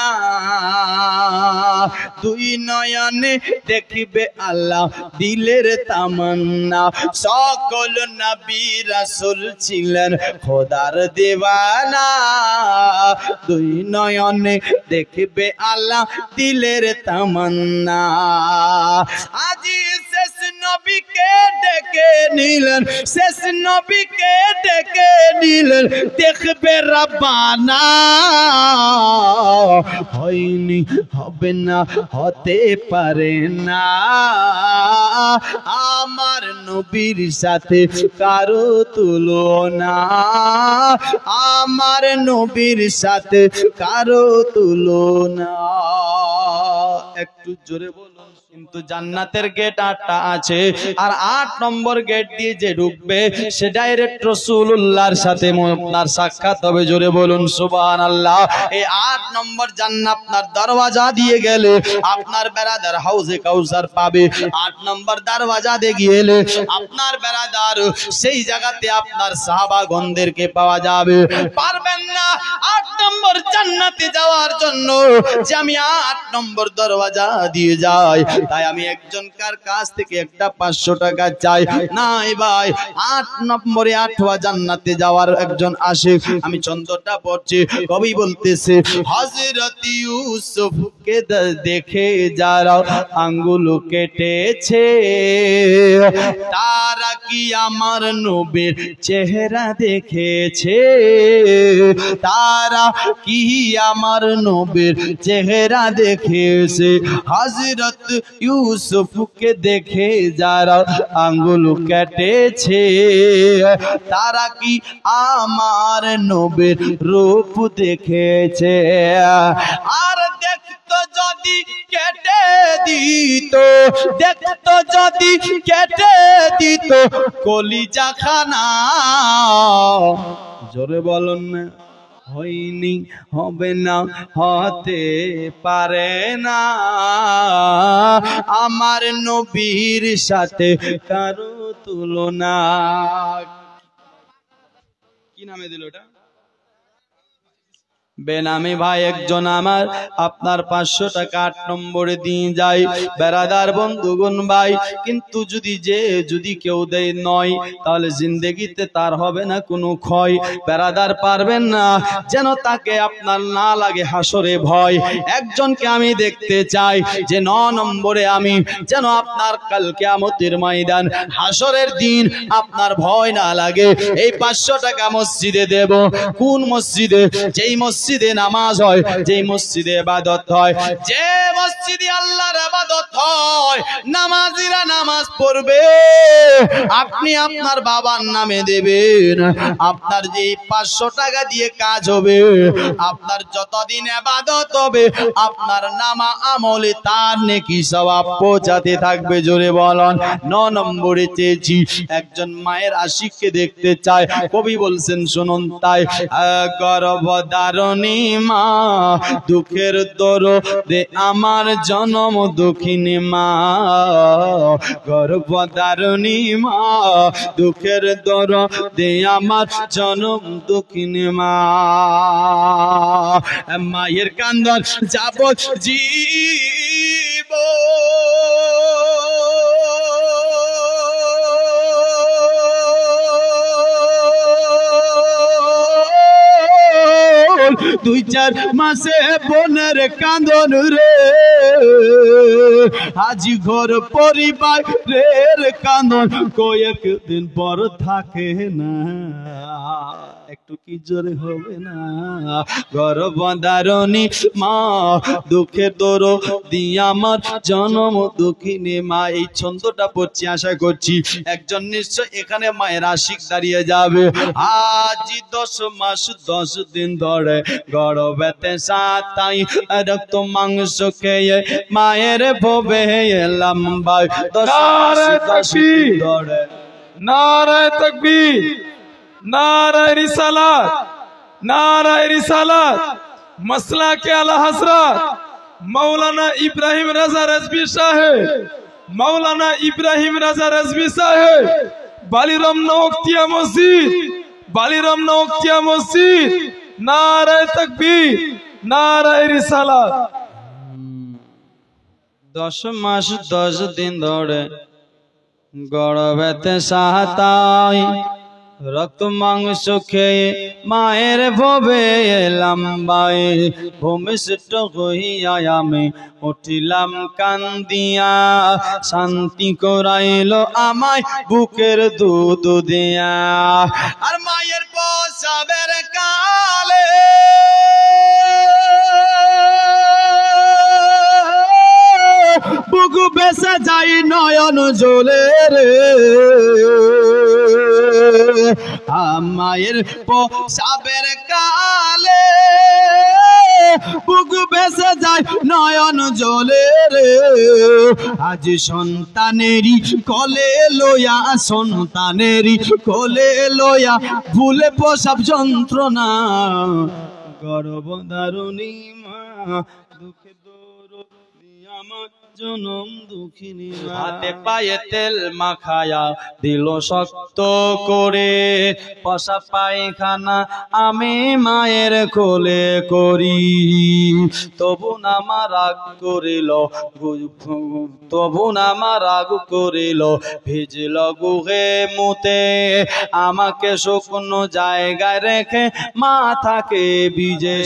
[SPEAKER 1] দুই নয়নে দেখিবে আল্লাহ দিলের তামান্না সকল নবী রাসূল ছিলেন খোদার দিওয়ানা দুই নয়নে দেখিবে আল্লাহ দিলের তামান্না আজি শেষ নবীকে ডেকে নিলেন শেষ নবীকে ডেকে নিলেন দেখবে রব্বানা হয়নি হবে না হতে পারে না আমার নবীর সাথে কারো তুলনা আমার নবীর সাথে কারো তুলনা একটু জোরে বলুন কিন্তু জান্নাতের গেট 8টা আছে, আর 8 নম্বর গেট দিয়ে যে ঢুকবে সে ডাইরেক্ট রাসূলুল্লাহর সাথে আপনার সাক্ষাৎ হবে। জোরে বলুন সুবহানাল্লাহ। এই 8 নম্বর জান্নাত আপনার দরওয়াজা দিয়ে গেলে আপনার বেরাদার হাউজে কাউসার পাবে। 8 নম্বর দরওয়াজা দিয়ে গেলে আপনার বেরাদার সেই জায়গাতে আপনার সাহাবাগণদেরকে পাওয়া যাবে। পারবেন না 8 নম্বর জান্নাতে যাওয়ার জন্য যে আমি 8 নম্বর দরওয়াজা দিয়ে যাই, তাই আমি একজনকার কাছ থেকে একটা 500 টাকা চাই। নাই ভাই, 8 নম্বরে 8ওয়া জান্নাতে যাওয়ার একজন আসে। আমি চন্দ্রটা পড়ছি, কবি বলতেছে হযরত ইউসুফকে দেখে যারা আঙ্গুল কেটেছে, তারা কি আমার নবীর চেহারা দেখেছে? তারা কি আমার নবীর চেহারা দেখেছে? হযরত ইউসুফকে দেখে যারা আঙ্গুল কেটেছে, তারা কি আমার নবীর রূপ দেখেছে? আর দেখতো যদি কেটে দিত, দেখতো যদি কেটে দিত কলিজা খানা। জোরে বলুন না। হয়নি, হবে না, হতে পারে না আমার নবীর সাথে কারো তুলনা। কি নামে দিল ওটা? বেনামি ভাই একজন আমার আপনার 500 টাকা 8 নম্বরে দিয়ে যায়। বেরাদার বন্ধুগণ ভাই, কিন্তু যদি কেউ দেয় নয়, তাহলে জিন্দেগিতে তার হবে না কোনো ক্ষয়। বেরাদার পারবেন না যেন তাকে আপনার না লাগে হাসরে ভয়। একজনকে আমি দেখতে চাই যে 9 নম্বরে আমি যেন আপনার কাল কিয়ামতের ময়দান হাসরের দিন আপনার ভয় না লাগে। এই 500 টাকা মসজিদে দেব। কোন মসজিদে? যেই মসজিদে নামাজ হয়, যেই মসজিদে ইবাদত হয়, যে মসজিদে আল্লাহর ইবাদত হয়, নামাজিরা নামাজ পড়বে, আপনি আপনার বাবার নামে দেবেন। আপনার যে 500 টাকা দিয়ে কাজ হবে, আপনার যতদিন ইবাদত হবে আপনার নামা আমলে তার নেকি সওয়াব পৌঁছাতে থাকবে। জোরে বলুন। 9 নম্বরে চেয়েছি একজন মায়ের আশিককে দেখতে চায়। কবি বলছেন শুনুন তাই, গর্ভধারণী মা দুঃখের দরদে আমার জনম দুঃখিনী মা, গর্ভধারণী মা দুঃখের দরদে আমার জনম দুঃখিনী মা। মায়ের কান্দন যাব জীব দুই চার মাসে বোনের কান্দন রে, আজি ঘর পরিবারের কান্দন কয়েকদিন পর থাকে না। একটু কি জোরে হবে না? গর্ভধারণী মা দুঃখের দরদি আমার জনম দুঃখিনী মা। এই ছন্দটা পড়ছি, আশা করছি একজন নিশ্চয় এখানে মায়ের আশিক দাঁড়িয়ে যাবে। আজ 10 মাস 10 দিন ধরে গর্ভেতে সাতাই রক্ত মাংস খেয়ে মায়ের ভবে এলাম ভাই। 10 মাস 10 দিন ধরে।
[SPEAKER 2] নারায়ে তাকবীর, নারায়ে রিসালাত, নারায়ে রিসালাত। मसला के आला हजरत मौलाना इब्राहिम रजा रजवी साहेब, मौलाना इब्राहिम रजा रजवी साहेब, बालीराम नौक्तिया मस्जिद, बालीराम नौक्तिया मस्जिद। नारे तकबीर, नारे रिसालात।
[SPEAKER 1] 10 মাস 10 দিন ধরে গর্ভেতে সাতাই রক্ত মাংস খেয়ে মায়ের ভবে এলাম ভাই। ভূমিষ্ঠ হইয়া আমি উঠিলাম কান্দিয়া, শান্তি করাইল আমায় বুকের দুধ দিয়া। আর মায়ের প্রসবের কালে বুক বেসে যাই নয়ন জলে রে, মায়ের প্রসবের কালে বুক ভেসে যায় নয়ন জলে রে। আজ সন্তানেরই কোলে লইয়া, সন্তানেরই কোলে লইয়া ভুলে প্রসব যন্ত্রণা। গর্ভধারণী মা দুঃখে দরদি আমার জনম দুঃখিনী। হাতে পায়ে তেল মাখায়া দিল শক্ত করে, পশা পায়খানা আমি মায়ের কোলে করি। তবু না মা রাগ করিল, তবু না মা রাগ করিল, ভিজল গুহে মুতে। আমাকে শুকনো জায়গায় রেখে মাথাকে ভিজে।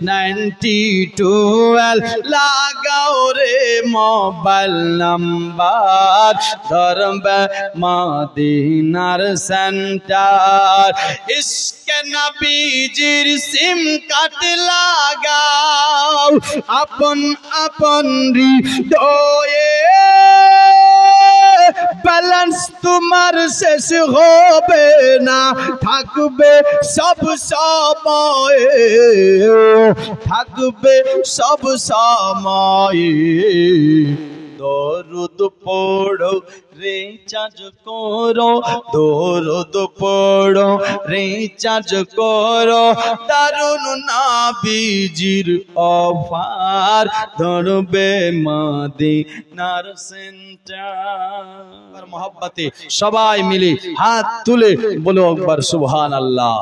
[SPEAKER 1] 92 লাগাও রে মোবাইল নাম্বার, ধরবে মদিনার সেন্টার। ইশকে নবীজির সিম কার্ড লাগাও, আপন আপন হৃদয়ে। ব্যালেন্স তোমার শেষ হবে না, থাকবে সব সময়ে, থাকবে সব সময়ে। দরুদ পড়ো রিচার্জ করো, দরুদ পড়ো রিচার্জ করো। দারুন নবীজির অফার, ধরবে মদিনার সেন্টার। মোহাব্বতে সবাই মিলে হাত তুলে বলো একবার সুবহানাল্লাহ।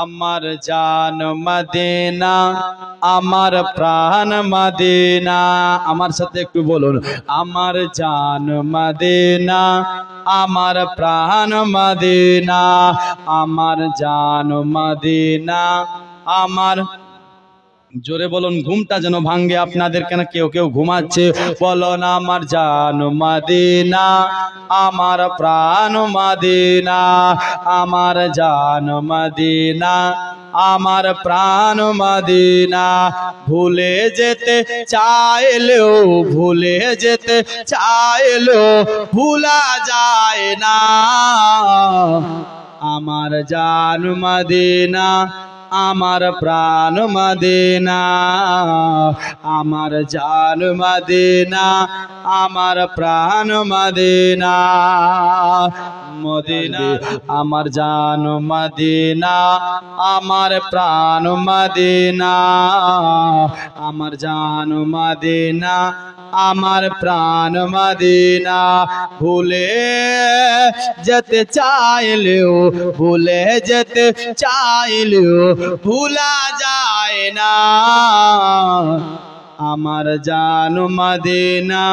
[SPEAKER 1] আমার জান মদিনা, আমার প্রাণ মদিনা। আমার সাথে একটু বলুন, আমার জান মদিনা, আমার প্রাণ মদিনা। আমার জান মদিনা, আমার, জোরে বলুন, ঘুমটা যেন ভাঙ্গে আপনাদের। কেন কেউ কেউ ঘুমাচ্ছে? বলো না, আমার জান মদিনা, আমার প্রাণ মদিনা। আমার জান মদিনা, আমার প্রাণ মদিনা। ভুলে যেতে চাইলেও, ভুলে যেতে চাইলেও ভুলা যায় না। আমার জান মদিনা, আমার প্রাণ মদিনা। আমার জান মদিনা, আমার প্রাণ মদিনা। মদিনা আমার জান মদিনা, আমার প্রাণ মদিনা। আমার জান মদিনা, আমার প্রাণ মদিনা। ভুলে যেতে চাইলেও, ভুলে যেতে চাইলেও ভুলা যায় না। আমার জান মদিনা,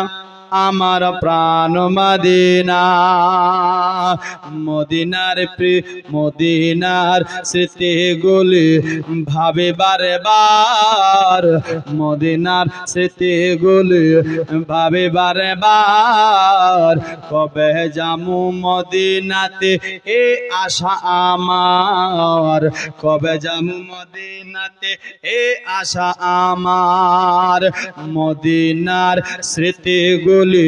[SPEAKER 1] আমার প্রাণ মদিনা। মদিনার মদিনার স্মৃতিগুলি ভাবে বারে বার। মদিনার স্মৃতিগুলি ভাবে বারে বার। কবে যামু মদিনাতে এ আশা আমার, কবে যামু মদিনাতে এ আশা আমার। মদিনার স্মৃতিগুলি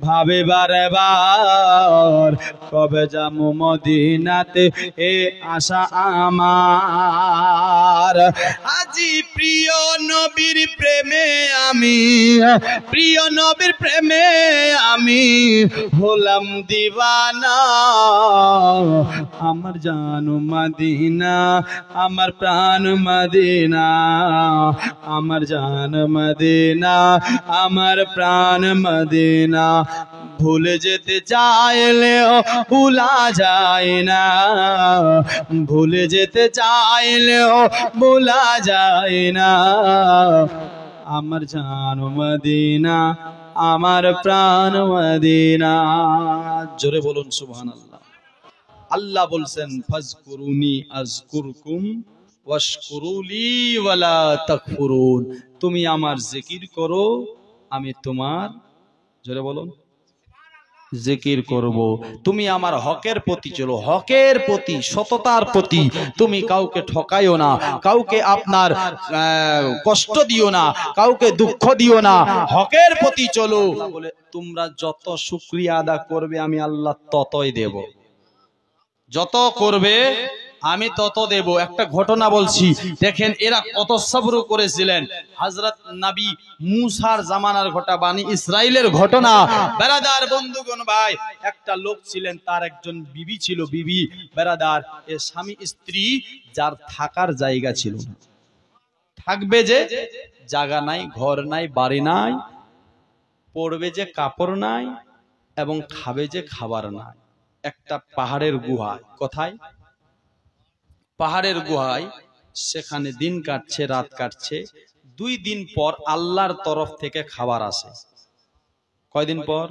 [SPEAKER 1] ভাবে বারে বার। কবে যামু মদিনাতে এ আশা আমার। আজি প্রিয় নবীর প্রেমে আমি, প্রিয় নবীর প্রেমে আমি হলাম দিওয়ানা। আমার জান মদিনা, আমার প্রাণ মদিনা। আমার জান মদিনা, আমার প্রাণ মদিনা। ভুলে যেতে চাইলেও ভুলা যায় না, ভুলে যেতে চাইলেও ভুলা যায় না। আমার জান মদিনা, আমার প্রাণ মদিনা। জোরে বলুন সুবহানাল্লাহ। আল্লাহ বলছেন, ফাজকুরুনি আযকুরকুম ওয়াশকুরুলি ওয়ালা তাকফুরুন। তুমি আমার জিকির করো, আমি তোমার, জোরে বলুন, জিকির করব। তুমি আমার হকের প্রতি চলো, হকের প্রতি, সততার প্রতি। তুমি কাউকে ঠকাইও না, কাউকে আপনার কষ্ট দিও না, কাউকে দুঃখ দিও না, হকের প্রতি চলো। বলে তোমরা যত শুকরিয়া আদা করবে আমি আল্লাহ ততই দেব। যত করবে আমি তত দেব। একটা ঘটনা বলছি, দেখেন এরা কত সবর করেছিলেন। হযরত নবী মূসার জামানার ঘটা, বানি ইসরাইলের ঘটনা। বেরাদার বন্ধুগণ ভাই, একটা লোক ছিলেন, তার একজন বিবি ছিল। বিবি বেরাদার, এ স্বামী স্ত্রী, যার থাকার জায়গা ছিল না। থাকবে যে জায়গা নাই, ঘর নাই, বাড়ি নাই, পড়বে যে কাপড় নাই, এবং খাবে যে খাবার নাই। একটা পাহাড়ের গুহায়, কোথায়? পাহাড়ের গুহায়, সেখানে দিন কাটছে, রাত কাটছে। 2 দিন পর আল্লাহর তরফ থেকে খাবার আসে। কয়দিন পর?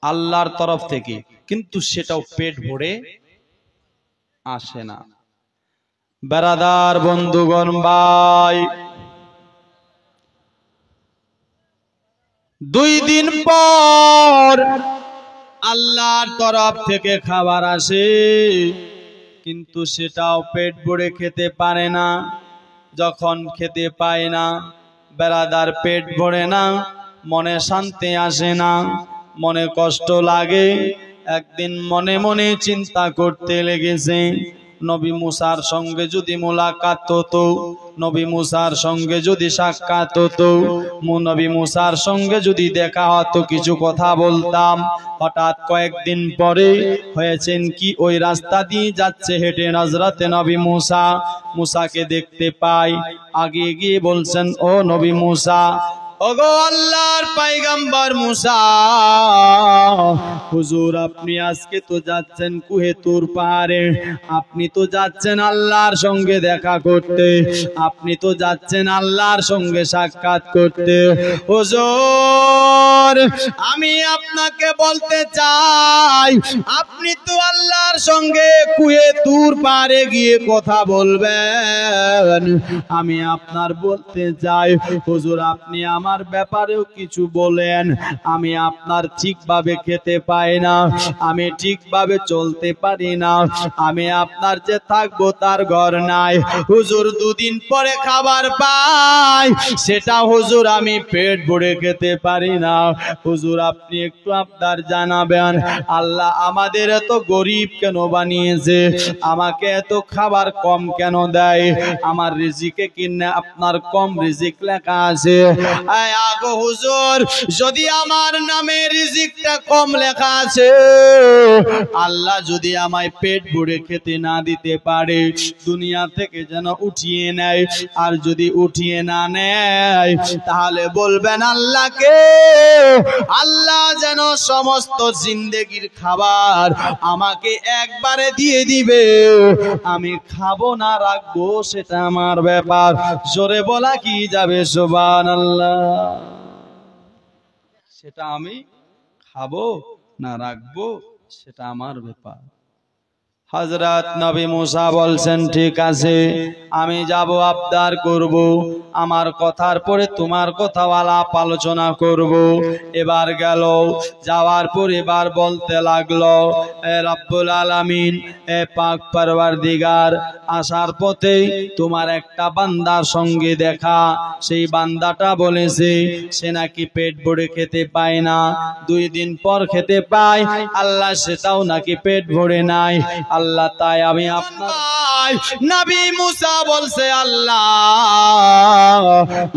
[SPEAKER 1] আল্লাহর তরফ থেকে, কিন্তু সেটাও পেট ভরে আসে না। বেরাদার বন্ধুগণ ভাই, 2 দিন পর আল্লাহর তরফ থেকে খাবার আসে, কিন্তু সেটাও পেট ভরে খেতে পারে না। যখন খেতে পায় না, বেরাদার, পেট ভরে না, মনে শান্তি আসে না, মনে কষ্ট লাগে। একদিন মনে মনে চিন্তা করতে লেগেছে, নবী মুসার সঙ্গে যদি মোলাকাত হতো, নবী মুসার সঙ্গে যদি সাক্ষাৎ হতো, নবী মুসার সঙ্গে যদি দেখা হতো, কিছু কথা বলতাম। হঠাৎ কয়েকদিন পরে হয়েছেন কি, ওই রাস্তা দিয়ে যাচ্ছে হেঁটে হযরত নবী মুসা। মুসাকে দেখতে পাই, আগে গিয়ে বলছেন, ও নবী মুসা, ওগো আল্লাহর পয়গম্বর মুসা, হুজুর আপনি আজকে তো যাচ্ছেন কুহে তুর পাহাড়ে, আপনি তো যাচ্ছেন আল্লাহর সঙ্গে দেখা করতে, আপনি তো যাচ্ছেন আল্লাহর সঙ্গে সাক্ষাৎ করতে। হুজুর আমি আপনাকে বলতে চাই, আপনি তো আল্লাহর সঙ্গে কুহে তুর পাহাড়ে গিয়ে কথা বলবেন। আমি আপনার বলতে চাই, হুজুর আপনি আমার ব্যাপারেও কিছু বলেন। আমি আপনার ঠিকভাবে খেতে পাই না, আমি ঠিকভাবে চলতে পারি না, আমি আপনার যে থাকবো তার ঘর নাই। হুজুর 2 দিন পরে খাবার পাই, সেটা হুজুর আমি পেট ভরে খেতে পারি না। হুজুর আপনি একটু আপনার জানাবেন, আল্লাহ আমাদের এত গরিব কেন বানিয়েছে? আমাকে এত খাবার কম কেন দেয়? আমার রিজিকে কিনে আপনার কম রিজিক লেখা আছে। আগো হুজুর, যদি আমার নামে রিজিকটা কম লেখা আছে, আল্লাহ যদি আমায় পেট ভরে খেতে না দিতে পারে, দুনিয়া থেকে যেন উঠিয়ে নেয়। আর যদি উঠিয়ে না নেয়, তাহলে বলবেন আল্লাহকে, আল্লাহ যেন সমস্ত জিন্দেগির খাবার আমাকে একবারে দিয়ে দিবে। আমি খাবো না রাখবো সেটা আমার ব্যাপার। জোরে বলা কি যাবে সুবহানাল্লাহ? সেটা আমি খাবো না রাখবো সেটা আমার ব্যাপার। হযরত নবী মুসা বলছেন, ঠিক আছে আমি যাব, আবদার করব, আমার কথার পরে তোমার কথা আলাপ আলোচনা করব। এবার গেল, যাওয়ার পর এবার বলতে লাগলো, এ রব্বুল আলামিন, এ পাক পরওয়ারদিগার, আসার পথে তোমার একটা বান্দার সঙ্গে দেখা। সেই বান্দাটা বলেছে সে নাকি পেট ভরে খেতে পায় না, 2 দিন পর খেতে পায়। আল্লাহ সেটাও নাকি পেট ভরে নাই। আল্লাহ তাই আমি আপনার নবী মুসা বলছে, আল্লাহ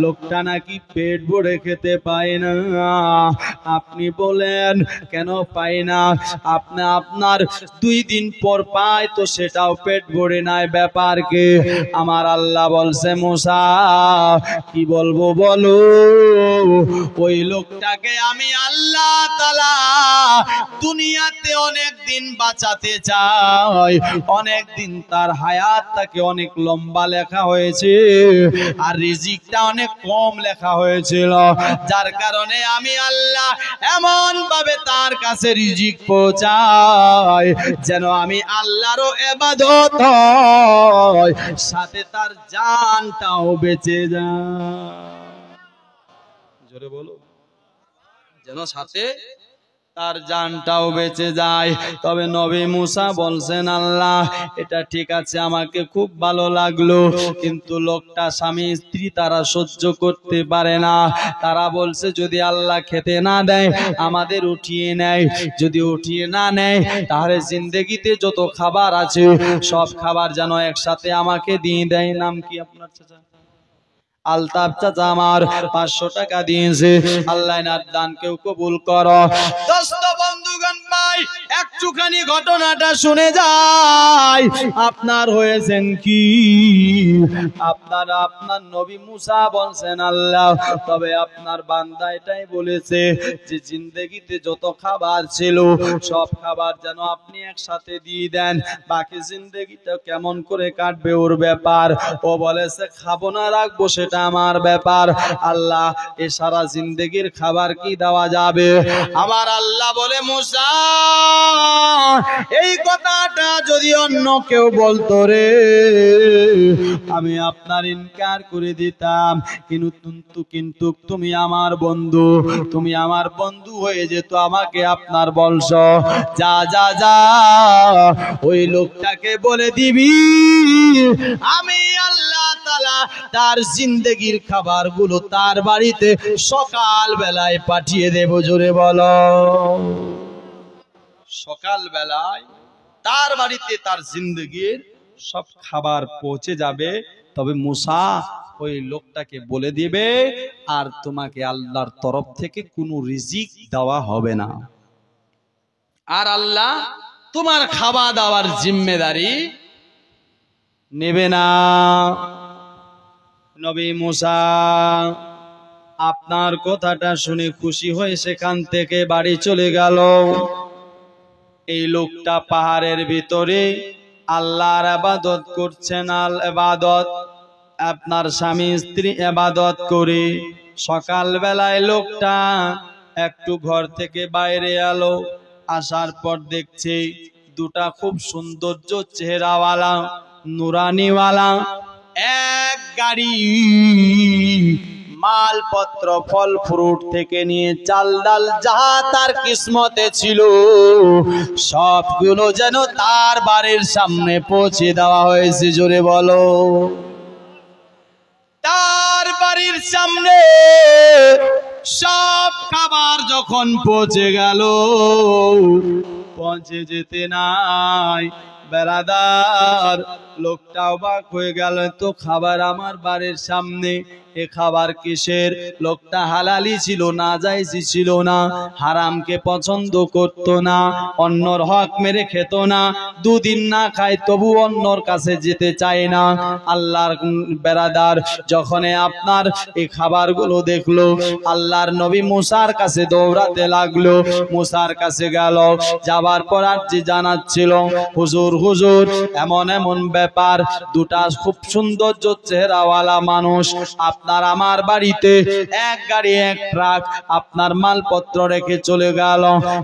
[SPEAKER 1] লোকটা নাকি পেট ভরে খেতে পায় না। আপনি বলেন কেন পায় না? আপনার 2 দিন পর পায়, তো সেটাও পেট ভরে নাই, ব্যাপার কি? আমার আল্লাহ বলছে, মুসা কি বলবো বলো? ওই লোকটাকে আমি আল্লাহ তাআলা দুনিয়াতে অনেক দিন বাঁচাতে চাই, অনেক দিন তার হায়াতটাকে অনেক লম্বা লেখা হয়েছে, আর রিজিকটা অনেক কম লেখা হয়েছিল। যার কারণে আমি আল্লাহ এমন ভাবে তার কাছে রিজিক পৌঁছাই যেন আমি আল্লাহরও ইবাদত হয়, সাথে তার জানটাও বেঁচে যায়। জোরে বলো, যেন সাথে তার জানটাও বেঁচে যায়। তবে নবী মুসা বলছেন, আল্লাহ এটা ঠিক আছে, আমাকে খুব ভালো লাগলো, কিন্তু লোকটা স্বামী স্ত্রী তারা সহ্য করতে পারে না। তারা বলছে যদি আল্লাহ খেতে না দেয় আমাদের উঠিয়ে নেয়, যদি উঠিয়ে না নেয় তাহলে জিন্দেগিতে যত খাবার আছে সব খাবার যেন একসাথে আমাকে দিয়ে দেয়। নাম কি আপনার চাচা? আলতাফ চাচা আমার 500 টাকা দিয়েছে, আল্লাহ এনার দানকেও কবুল করো। দোস্ত বন্ধুগণ ভাই, একটুখানি ঘটনাটা শুনে যাই। আপনার হয়েছেন কি? আপনার নবী মুসা বলছেন, আল্লাহ তবে আপনার বান্দা এটাই বলেছে যে জিন্দেগিতে যত খাবার ছিল সব খাবার যেন আপনি একসাথে দিয়ে দেন, বাকি জিন্দেগিটা কেমন করে কাটবে ওর ব্যাপার। ও বলেছে খাবো না রাখবো সেটা আমার ব্যাপার, আল্লাহ এ সারা জিন্দেগির খাবার কি দেওয়া যাবে? আমার আল্লাহ বলে, মুসা এই কথাটা যদি অন্য কেউ বলতো রে আমি আপনার ইনকার করে দিতাম, কিন্তু তুমি আমার বন্ধু, তুমি আমার বন্ধু হয়ে যেত আমাকে আপনার বংশ। যা যা যা ওই লোকটাকে বলে দিবি আমি আল্লাহ তাআলা তার জিন্দেগির খাবারগুলো তার বাড়িতে সকাল বেলায় পাঠিয়ে দেব। জোরে বলো, সকাল বেলায় তার বাড়িতে তার জিন্দেগির সব খাবার পৌঁছে যাবে। তবে মুসা ওই লোকটাকে বলে দিবে আর তোমাকে আল্লাহর তরফ থেকে কোনো রিজিক দেওয়া হবে না, আর আল্লাহ তোমার খাওয়া দাওয়ার জিম্মেদারি নেবে না। নবী মুসা আপনার কথাটা শুনে খুশি হয়ে সেখান থেকে বাড়ি চলে গেল। এই লোকটা পাহাড়ের ভিতরে আল্লাহর ইবাদত করছেন, ইবাদত আপনার স্বামী স্ত্রী ইবাদত করে। সকাল বেলায় লোকটা একটু ঘর থেকে বাইরে এলো, আসার পর দেখছে দুটা খুব সৌন্দর্য চেহারাওয়ালা নুরানিওয়ালা এক গাড়ি মালপত্র ফল ফ্রুট থেকে নিয়ে চাল ডাল যা তার কিসমতে ছিল সবগুলো যেন তার বাড়ির সামনে পৌঁছে দেওয়া হয়েছে। জোরে বলো, তার বাড়ির সামনে সব খাবার যখন পৌঁছে গেল, পৌঁছে যেতে নাই বেরাদার লোকটা অবাক হয়ে গেল, তো খাবার আমার বাড়ির সামনে, এ খাবার কিসের? লোকটা হালালি ছিল না, জায়েজি ছিল না, হারামকে পছন্দ করত না, অন্যর হক মেরে খেত না, দুদিন না খায় তবু অন্যর কাছে যেতে চায় না। আল্লাহর বেরাদার যখন আপনার এই খাবারগুলো দেখলো, আল্লাহর নবী মুসার কাছে দৌড়াতে লাগলো। মুসার কাছে গেল, যাবার পর আর যে জানাচ্ছিল, হুজুর হুজুর এমন এমন ব্যাপার, দুটা খুব সৌন্দর্য চেহারাওয়ালা মানুষ আপনার আমার বাড়িতে এক গাড়ি এক ট্রাক আপনার মালপত্র রেখে চলে গেল।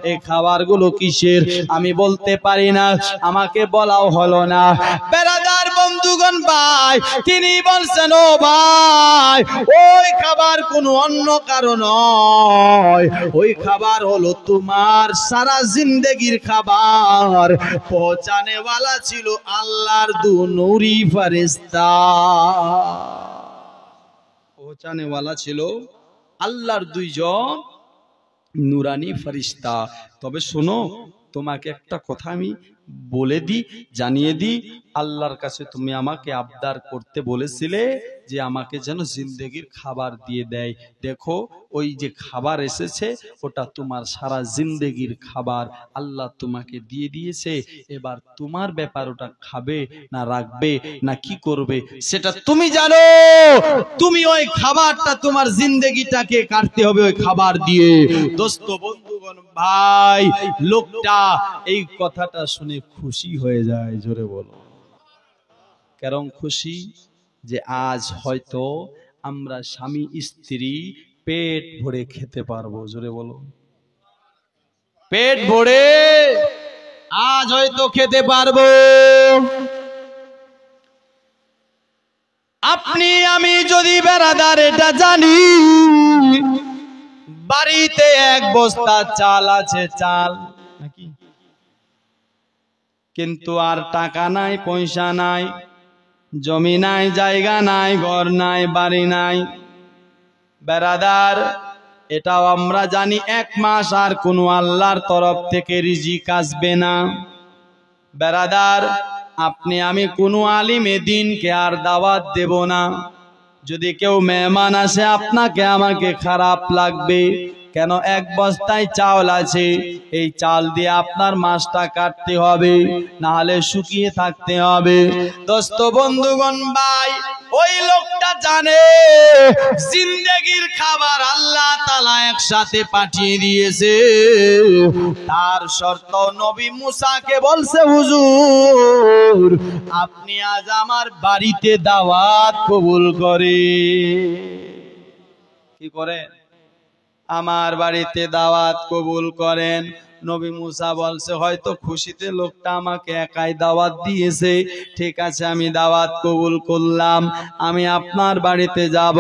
[SPEAKER 1] এই খাবারগুলো কিসের আমি বলতে পারি না, আমাকে বলাও হলো না। বেরাদার বন্ধুগণ ভাই, তিনি বলছেন, ও ভাই ওই খাবার কোনো অন্য কারণ নয়, ওই খাবার হলো তোমার সারা জিন্দেগির খাবার। পৌঁছানে ওয়ালা ছিল আল্লাহর দু নূরি ফেরেশতা, পৌঁছানে ওয়ালা ছিল আল্লাহর দুইজন নুরানি ফেরেশতা। তবে শোনো, তোমাকে একটা কথা আমি বলে দি, জানিয়ে দি, আল্লাহর কাছে তুমি আমাকে আবদার করতে বলেছিলে যে আমাকে যেন জিন্দেগির খাবার দিয়ে দেয়। দেখো ওই যে খাবার এসেছে ওটা তোমার সারা জিন্দেগির খাবার, আল্লাহ তোমাকে দিয়ে দিয়েছে। এবার তোমার ব্যাপার, ওটা খাবে না রাখবে না কি করবে সেটা তুমি জানো। তুমি ওই খাবারটা তোমার জিন্দেগিটাকে কাটতে হবে ওই খাবার দিয়ে। দোস্ত বন্ধুগণ ভাই, লোকটা এই কথাটা শুনে খুশি হয়ে যায়। জোরে বলো, কারণ খুশি যে আজ হয়তো আমরা স্বামী স্ত্রী পেট ভরে খেতে পারবো। জোরে বলো, পেট ভরে আজ হয়তো খেতে পারবো। আপনি আমি যদি বেরাদার এটা জানি, বাড়িতে এক বস্তা চাল আছে, চাল নাকি, কিন্তু আর টাকা নাই, পয়সা নাই, জমি নাই, জায়গা নাই, ঘর নাই, বাড়ি নাই। বেরাদার, এটাও আমরা জানি 1 মাস আর কোনো আল্লাহর তরফ থেকে রিজিক আসবে না। বেরাদার, আপনি আমি কোনো আলিমে দিনকে আর দাওয়াত দেব না। যদি কেউ মেহমান আসে, আপনাকে আমাকে খারাপ লাগবে কেন? 1 বস্তায় চাল আছে, এই চাল দিয়ে আপনার মাসটা কাটতে হবে, না হলে শুকিয়ে থাকতে হবে। দোস্ত বন্ধুগণ ভাই, ওই লোকটা জানে জিন্দেগির খাবার আল্লাহ তাআলা একসাথে পাঠিয়ে দিয়েছে। তার শর্ত নবী মুসাকে বলছে, হুজুর আপনি আজ আমার বাড়িতে দাওয়াত কবুল করে। কি করে? আমার বাড়িতে দাওয়াত কবুল করেন। নবী মুসা বলছে, হয়তো খুশিতে লোকটা আমাকে একাই দাওয়াত দিয়েছে, ঠিক আছে আমি দাওয়াত কবুল করলাম, আমি আপনার বাড়িতে যাব।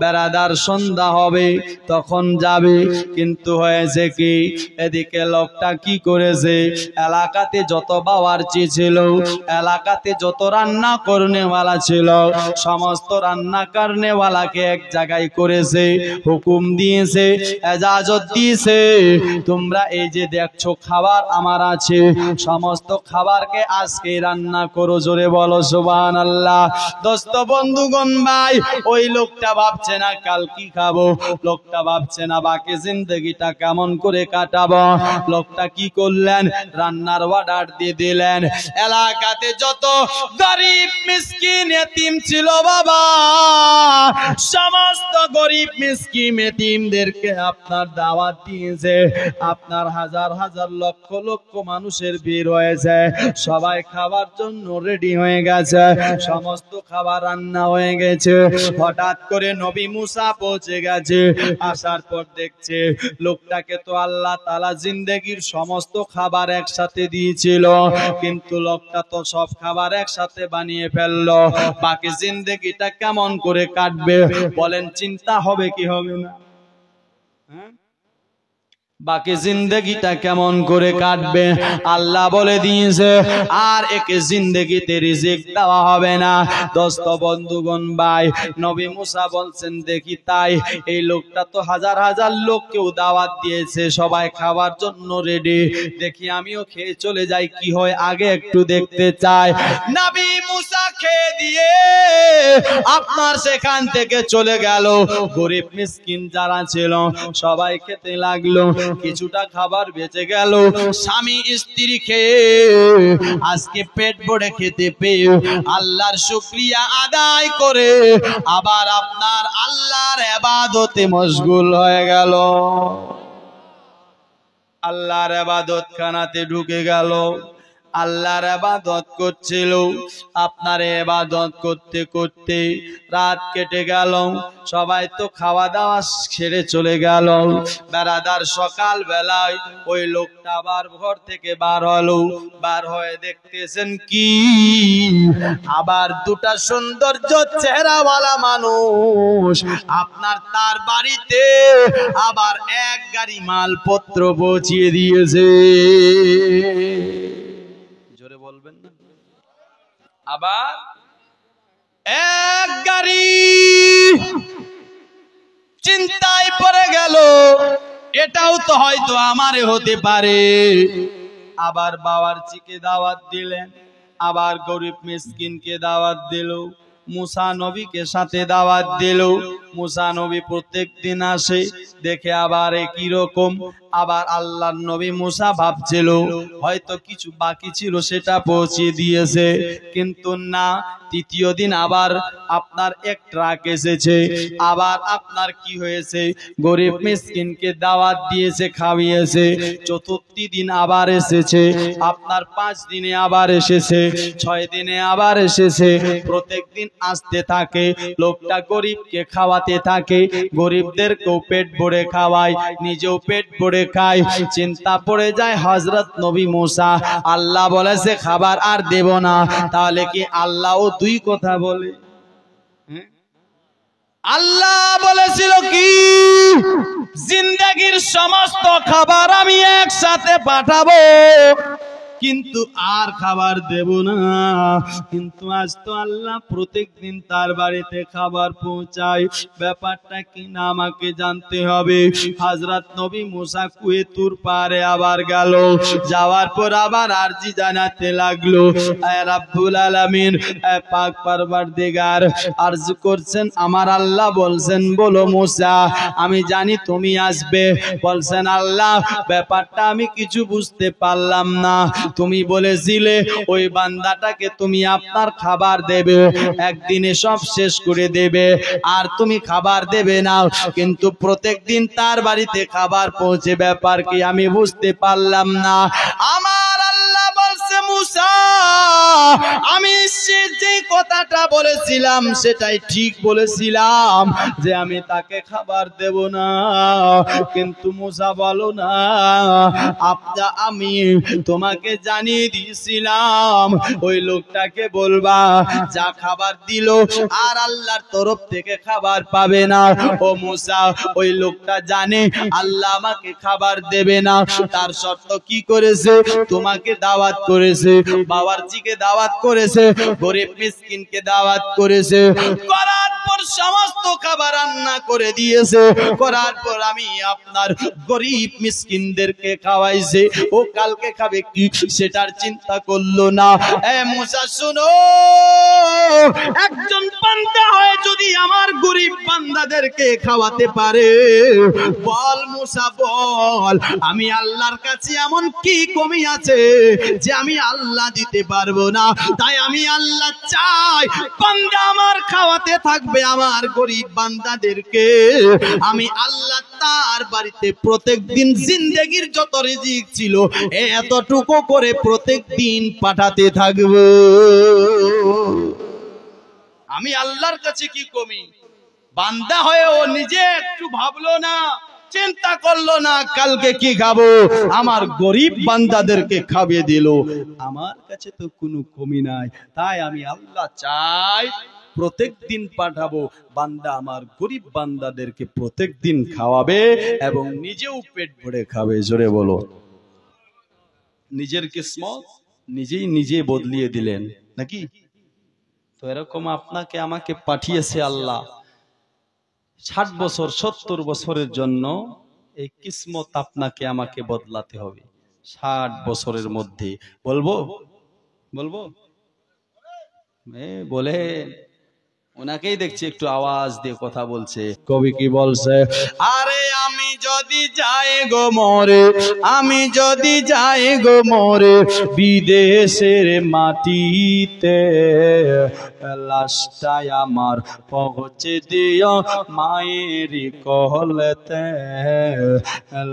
[SPEAKER 1] বেরাদার, সন্ধ্যা হবে তখন যাবে, কিন্তু হয়েছে কি, এদিকে লোকটা কি করেছে, এলাকাতে যত বাওয়ার্চি ছিল, এলাকাতে যত রান্না করনেওয়ালা ছিল, সমস্ত রান্না করনেওয়ালাকে এক জায়গায় করেছে, হুকুম দিয়েছে, এজাজত দিয়েছে, তোমরা এই যে দেখছো খাবার আমার আছে, সমস্ত খাবারকে আজকে রান্না করো। জোরে বলো সুবহানাল্লাহ। দোস্ত বন্ধুগণ ভাই, ওই লোকটা ভাবছে না কাল কি খাবো, লোকটা ভাবছে না বাকি জিন্দগিটা কেমন করে কাটাবো। লোকটা কি করলেন, রান্নার অর্ডার দিয়ে দিলেন। এলাকাতে যত গরিব মিসকিন এতিম ছিল বাবা, সমস্ত গরিব মিসকিন এতিমদেরকে আপনার দাওয়াত দিয়েছে। আপনার হাজার হাজার লক্ষ লক্ষ মানুষের ভিড় হয়েছে, সবাই খাবার জন্য রেডি হয়ে গেছে, সমস্ত খাবার রান্না হয়ে গেছে। হঠাৎ করে নবী মুসা পৌঁছে গেছে। আসার পর দেখছে লোকটাকে তো আল্লাহ তাআলা জিন্দেগির সমস্ত খাবার একসাথে দিয়েছিল, কিন্তু লোকটা তো সব খাবার একসাথে বানিয়ে ফেললো। বাকি জিন্দেগিটা কেমন করে কাটবে বলেন? চিন্তা হবে কি হবে না? বাকি জিন্দগিটা কেমন করে কাটবে? আল্লাহ বলে দিয়েছে আর একে জিন্দগিতে রিজিক দেওয়া হবে না। দোস্ত বন্ধুগণ ভাই, নবী মুসা বলছেন দেখি তাই, এই লোকটা তো হাজার হাজার লোককেও দাওয়াত দিয়েছে, সবাই খাবার জন্য রেডি, দেখি আমিও খেয়ে চলে যাই, কি হয় আগে একটু দেখতে চাই। নবী মুসা খেয়ে দিয়ে আপনার সেখান থেকে চলে গেল। গরিব মিসকিন যারা ছিল সবাই খেতে লাগলো, কিছুটা খাবার বেঁচে গেল। স্বামী স্ত্রী খেয়ে আজকে পেট ভরে খেতে পেয়ে আল্লাহর শুকরিয়া আদায় করে আবার আপনার আল্লাহর ইবাদতে মশগুল হয়ে গেল। আল্লাহর ইবাদত খানাতে ঢুকে গেল, আল্লাহর ইবাদত করছিল। আপনার ইবাদত করতে করতে রাত কেটে গেল, সবাই তো খাওয়া দাওয়া ছেড়ে চলে গেল। বেরাদার, সকাল বেলায় ওই লোকটা আবার ঘর থেকে বার হলো। বার হয়ে দেখতেছেন কি, আবার দুটা সৌন্দর্য চেহারাওয়ালা মানুষ আপনার তার বাড়িতে আবার এক গাড়ি মালপত্র পৌঁছিয়ে দিয়েছে। জোরে বলবেন না? আবার এক গাড়ি। চিন্তায় পড়ে গেল, এটাও তো হয়তো আমারে হতে পারে। আবার বাওয়ার্চিকে দাওয়াত দিলেন, আবার গরিব মিসকিনকে দাওয়াত দিল, মুসা নবীকে সাথে দাওয়াত দিল। মুসা নবী প্রত্যেক দিন আসে, দেখে আবার একই রকম। আবার আল্লাহর নবী মুসা ভাবছিল হয়তো কিছু বাকি ছিল, সেটা পৌঁছে দিয়েছে, কিন্তু না। তৃতীয় দিন আবার আপনার এক ট্রাক এসেছে। আবার আপনার কি হয়েছে, গরিব মিসকিনকে দাওয়াত দিয়েছে, খাওয়িয়েছে। চতুর্থ দিন আবার এসেছে, আপনার 5 দিনে আবার এসেছে, 6 দিনে আবার এসেছে। প্রত্যেক দিন আসতে থাকে, লোকটা গরিবকে খাওয়াতে থাকে, গরিবদেরকেও পেট ভরে খাওয়ায়, নিজেও পেট ভরে খায়। চিন্তা পড়ে যায় হযরত নবী মুসা, আল্লাহ বলেছে খাবার আর দেব না, তাহলে কি আল্লাহও দুই কথা বলে? আল্লাহ বলেছিল কি, জিন্দেগীর সমস্ত খাবার আমি একসাথে পাঠাবো, কিন্তু আর খাবার দেব না। কিন্তু আজ তো আল্লাহ প্রত্যেকদিন তার বাড়িতে খাবার পৌঁছায়। ব্যাপারটা কি না আমাকে জানতে হবে। হযরত নবী মুসা কুয়ে তুর পারে আবার গেল, যাওয়ার পর আবার আরজি জানাতে লাগলো, আয় রাব্বুল আলামিন, আয় পাক পরওয়ারদিগার, আরজ করছেন আমার আল্লাহ বলছেন বলো মুসা আমি জানি তুমি আসবে। বলছেন আল্লাহ ব্যাপারটা আমি কিছু বুঝতে পারলাম না, তুমি বলেছিলে ওই বান্দাটাকে তুমি আপনার খাবার দেবে, একদিনে সব শেষ করে দেবে, আর তুমি খাবার দেবে না, কিন্তু প্রত্যেকদিন তার বাড়িতে খাবার পৌঁছে, ব্যাপার কি আমি বুঝতে পারলাম না। আমার আল্লাহ বলছে মুসা আমি যে কথাটা বলেছিলাম সেটাই ঠিক বলেছিলাম, যে আমি তাকে খাবার দেব না, কিন্তু মুসা বলো না আমি তোমাকে জানিয়ে দিয়েছিলাম ওই লোকটাকে বলবা যা খাবার দিল আর আল্লাহর তরফ থেকে খাবার পাবে না। ও মুসা ওই লোকটা জানে আল্লাহ আমাকে খাবার দেবে না, তার শর্ত কি করেছে, তোমাকে দাওয়াত করেছে, বাওয়ার্চিকে দাওয়াত করেছে, গরিব মিসকিনকে দাওয়াত করেছে, করার পর সমস্ত খাবার রান্না করে দিয়েছে, করার পর আমি আপনার গরিব মিসকিনদেরকে খাওয়াইছে, ও কালকে খাবে কি সেটার চিন্তা করলো না। এ মুসা শুনো, একজন বান্দা হয়ে যদি আমার গরিব বান্দাদেরকে খাওয়াতে পারে, বল মুসা বল আমি আল্লাহর কাছে এমন কি কমি আছে যে আমি আল্লাহ দিতে পারবো না। তাই আমি আল্লাহ চাই বান্দা আমার খাওয়াতে থাকবে আমার গরিব বান্দাদেরকে, আমি আল্লাহ তার বাড়িতে প্রত্যেকদিন জিন্দেগির যত রিজিক ছিল এতটুকু করে প্রত্যেকদিন পাঠাতে থাকবো। আমি আল্লাহর কাছে কি কমি? বান্দা হয়ে ও নিজে একটু ভাবলো না, চিন্তা করলো না কালকে কি খাবো, আমার গরিব বান্দাদেরকে খাইয়ে দিল। আমার কাছে তো কোনো কমি নাই, তাই আমি আল্লাহ চাই প্রত্যেকদিন পাঠাবো, বান্দা আমার গরিব বান্দাদেরকে প্রত্যেকদিন খাওয়াবে এবং নিজেও পেট ভরে খাবে। জোরে বলো। নিজের কিসমত নিজেই নিজে বদলিয়ে দিলেন নাকি? তো এরকম আপনাকে আমাকে পাঠিয়েছে আল্লাহ 60 বছর 70 বছরের জন্য। এই কিসমত আপনাকে আমাকে বদলাতে হবে 60 বছরের মধ্যে। বলবো বলবো বলে ওনাকেই দেখছি একটু আওয়াজ দিয়ে কথা বলছে। কবি কি বলছে, আরে আমি যদি যাই গো মরে, আমি যদি যাই গো মরে বিদেশের মাটিতে, লাশটাই আমার পৌঁছে দিও মায়ের কোলেতে,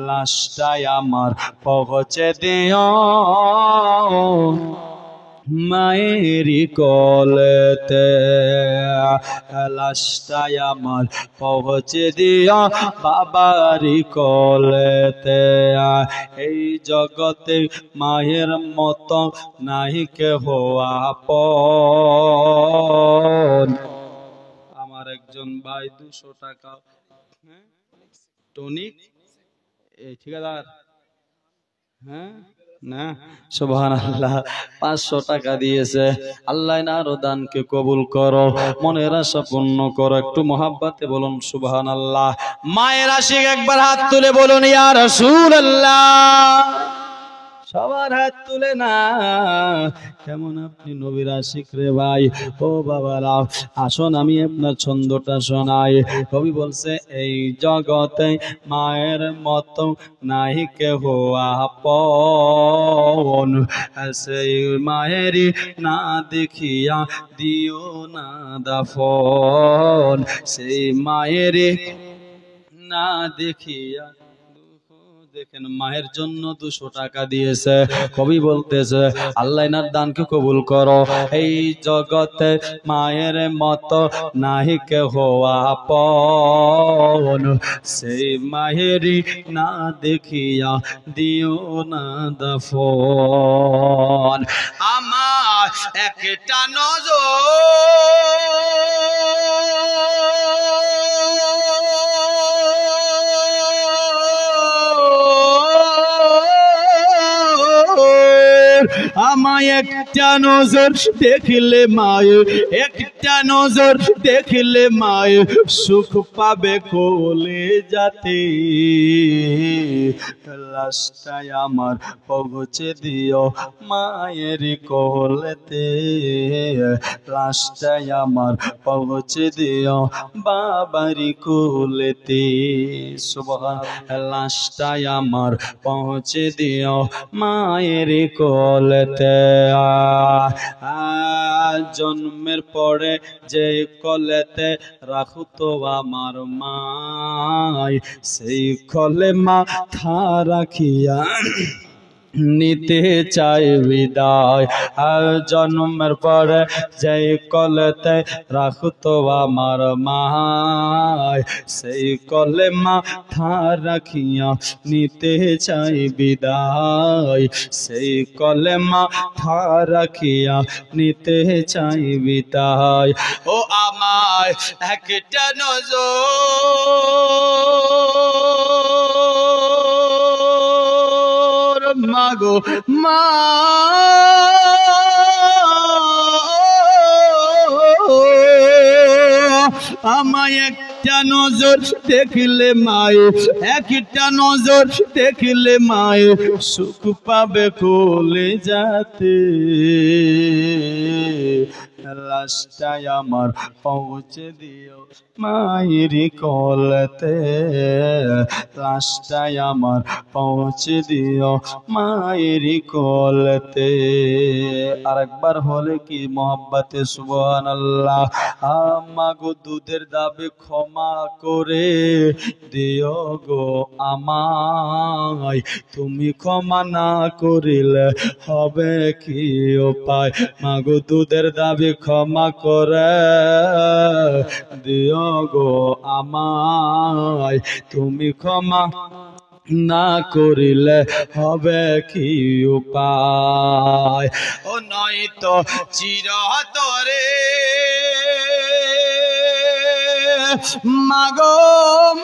[SPEAKER 1] লাশটাই আমার পৌঁছে দিও মায়েরি কোলেতে, লাশটাই আমার পৌঁছে দিও বাবারি কোলেতে। এই জগতে মায়ের মতো নাই কেহ আপন। আমার একজন ভাই 200 টাকা টনিক, এই ঠিকাদার, হ্যাঁ না সুবহানাল্লাহ 500 টাকা দিয়েছে। আল্লাহ আরো দানকে কবুল করো, মনের আশা পূর্ণ করো। একটু মহাব্বতে বলুন সুবহানাল্লাহ। মায়ের আশিক একবার হাত তুলে বলুন ইয়া রাসূলুল্লাহ। সবার হাত তুলে না, কেমন আপনি নবীর আশিক রে ভাই। ও বাবারা আসুন আমি আপনার ছন্দটা শোনাই। কবি বলছে এই জগতে মায়ের মতো নাই কেহ আপন, সেই মায়েরই না দেখিয়া দিও না দাফন, সেই মায়েরই না দেখিয়া। দেখেন মায়ের জন্য 200 টাকা দিয়েছে। কবি বলতেছে আল্লাহ এনার দানকে কবুল করো। এই জগতে মায়ের মতো নাহি কেহ আপন, সেই মায়েরই না দেখিয়া দিও না দাফন। আমার একটা নজর
[SPEAKER 3] আমায় একটা নজর দেখলে মায়ে, একটা নজর দেখলে মায়ে সুখ পাবে কোলে যাতে। লাশটাই আমার পৌঁছে দিও মায়ের কোলেতে, লাশটাই আমার পৌঁছে দিও বাবারি কোলেতে। সুবহান, লাশটাই আমার পৌঁছে দিও মায়ের কোলেতে। জন্মের পরে যে কোলেতে রাখতো আমার মায়, সেই কোলে মাথা রাখিয়া নিতে চাই বিদায়। আর জন্মের পরে যেই কোলেতে রাখতো আমার মায়, সেই কোলে মাথা রাখিয়া নিতে চাই বিদায়, সেই কোলে মাথা রাখিয়া নিতে চাই বিদায়। ও আমায় একটা নজর মাগো মা, আমায় একটা নজর দেখলে মায়ে, একটা নজর দেখলে মায়ে সুখ পাবে কোলে যাতে। লাশটাই আমার পৌঁছে দিও মায়ের কোলেতে, লাশটাই আমার পৌঁছে দিও মায়ের কোলেতে। আরেকবার হলে কি মোহাব্বতে সুবহানাল্লাহ। আমাগো দুধের দাবি ক্ষমা করে দিও গো আমায়, তুমি ক্ষমা না করিলে হবে কি উপায়। মাগো দুধের দাবি ক্ষমা করে দিও গো আমায়, তুমি ক্ষমা না করিলে হবে কি উপায়। ও নয়তো চিরতরে মাগো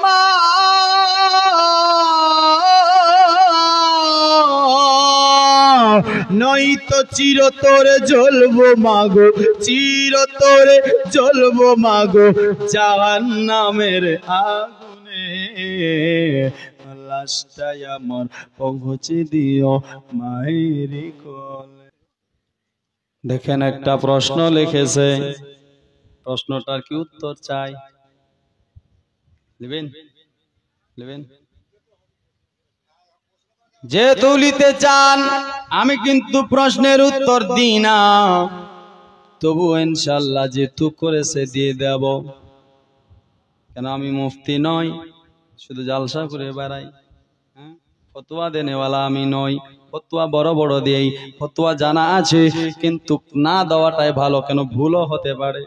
[SPEAKER 3] মা, নয়তো চিরতরে জ্বলবো মাগো, চিরতরে জ্বলবো মাগো জাহান্নামের আগুনে। লাশটাই আমার পৌঁছে দিও মায়ের কোলে।
[SPEAKER 1] দেখেন একটা প্রশ্ন লিখেছে, প্রশ্নটার কি উত্তর চাই? নেবেন নেবেন? যে তুলিতে চান, আমি কিন্তু প্রশ্নের উত্তর দিই না, তবু ইনশাআল্লাহ যেহেতু করেছে দিয়ে দেব। কেন আমি মুফতি নই, শুধু জালসা করে বেড়াই, ফতোয়া দেনেওয়ালা আমি নই। ফতোয়া বড় বড় দেই, ফতোয়া জানা আছে, কিন্তু না দেওয়াটাই ভালো, কেন ভুলও হতে পারে।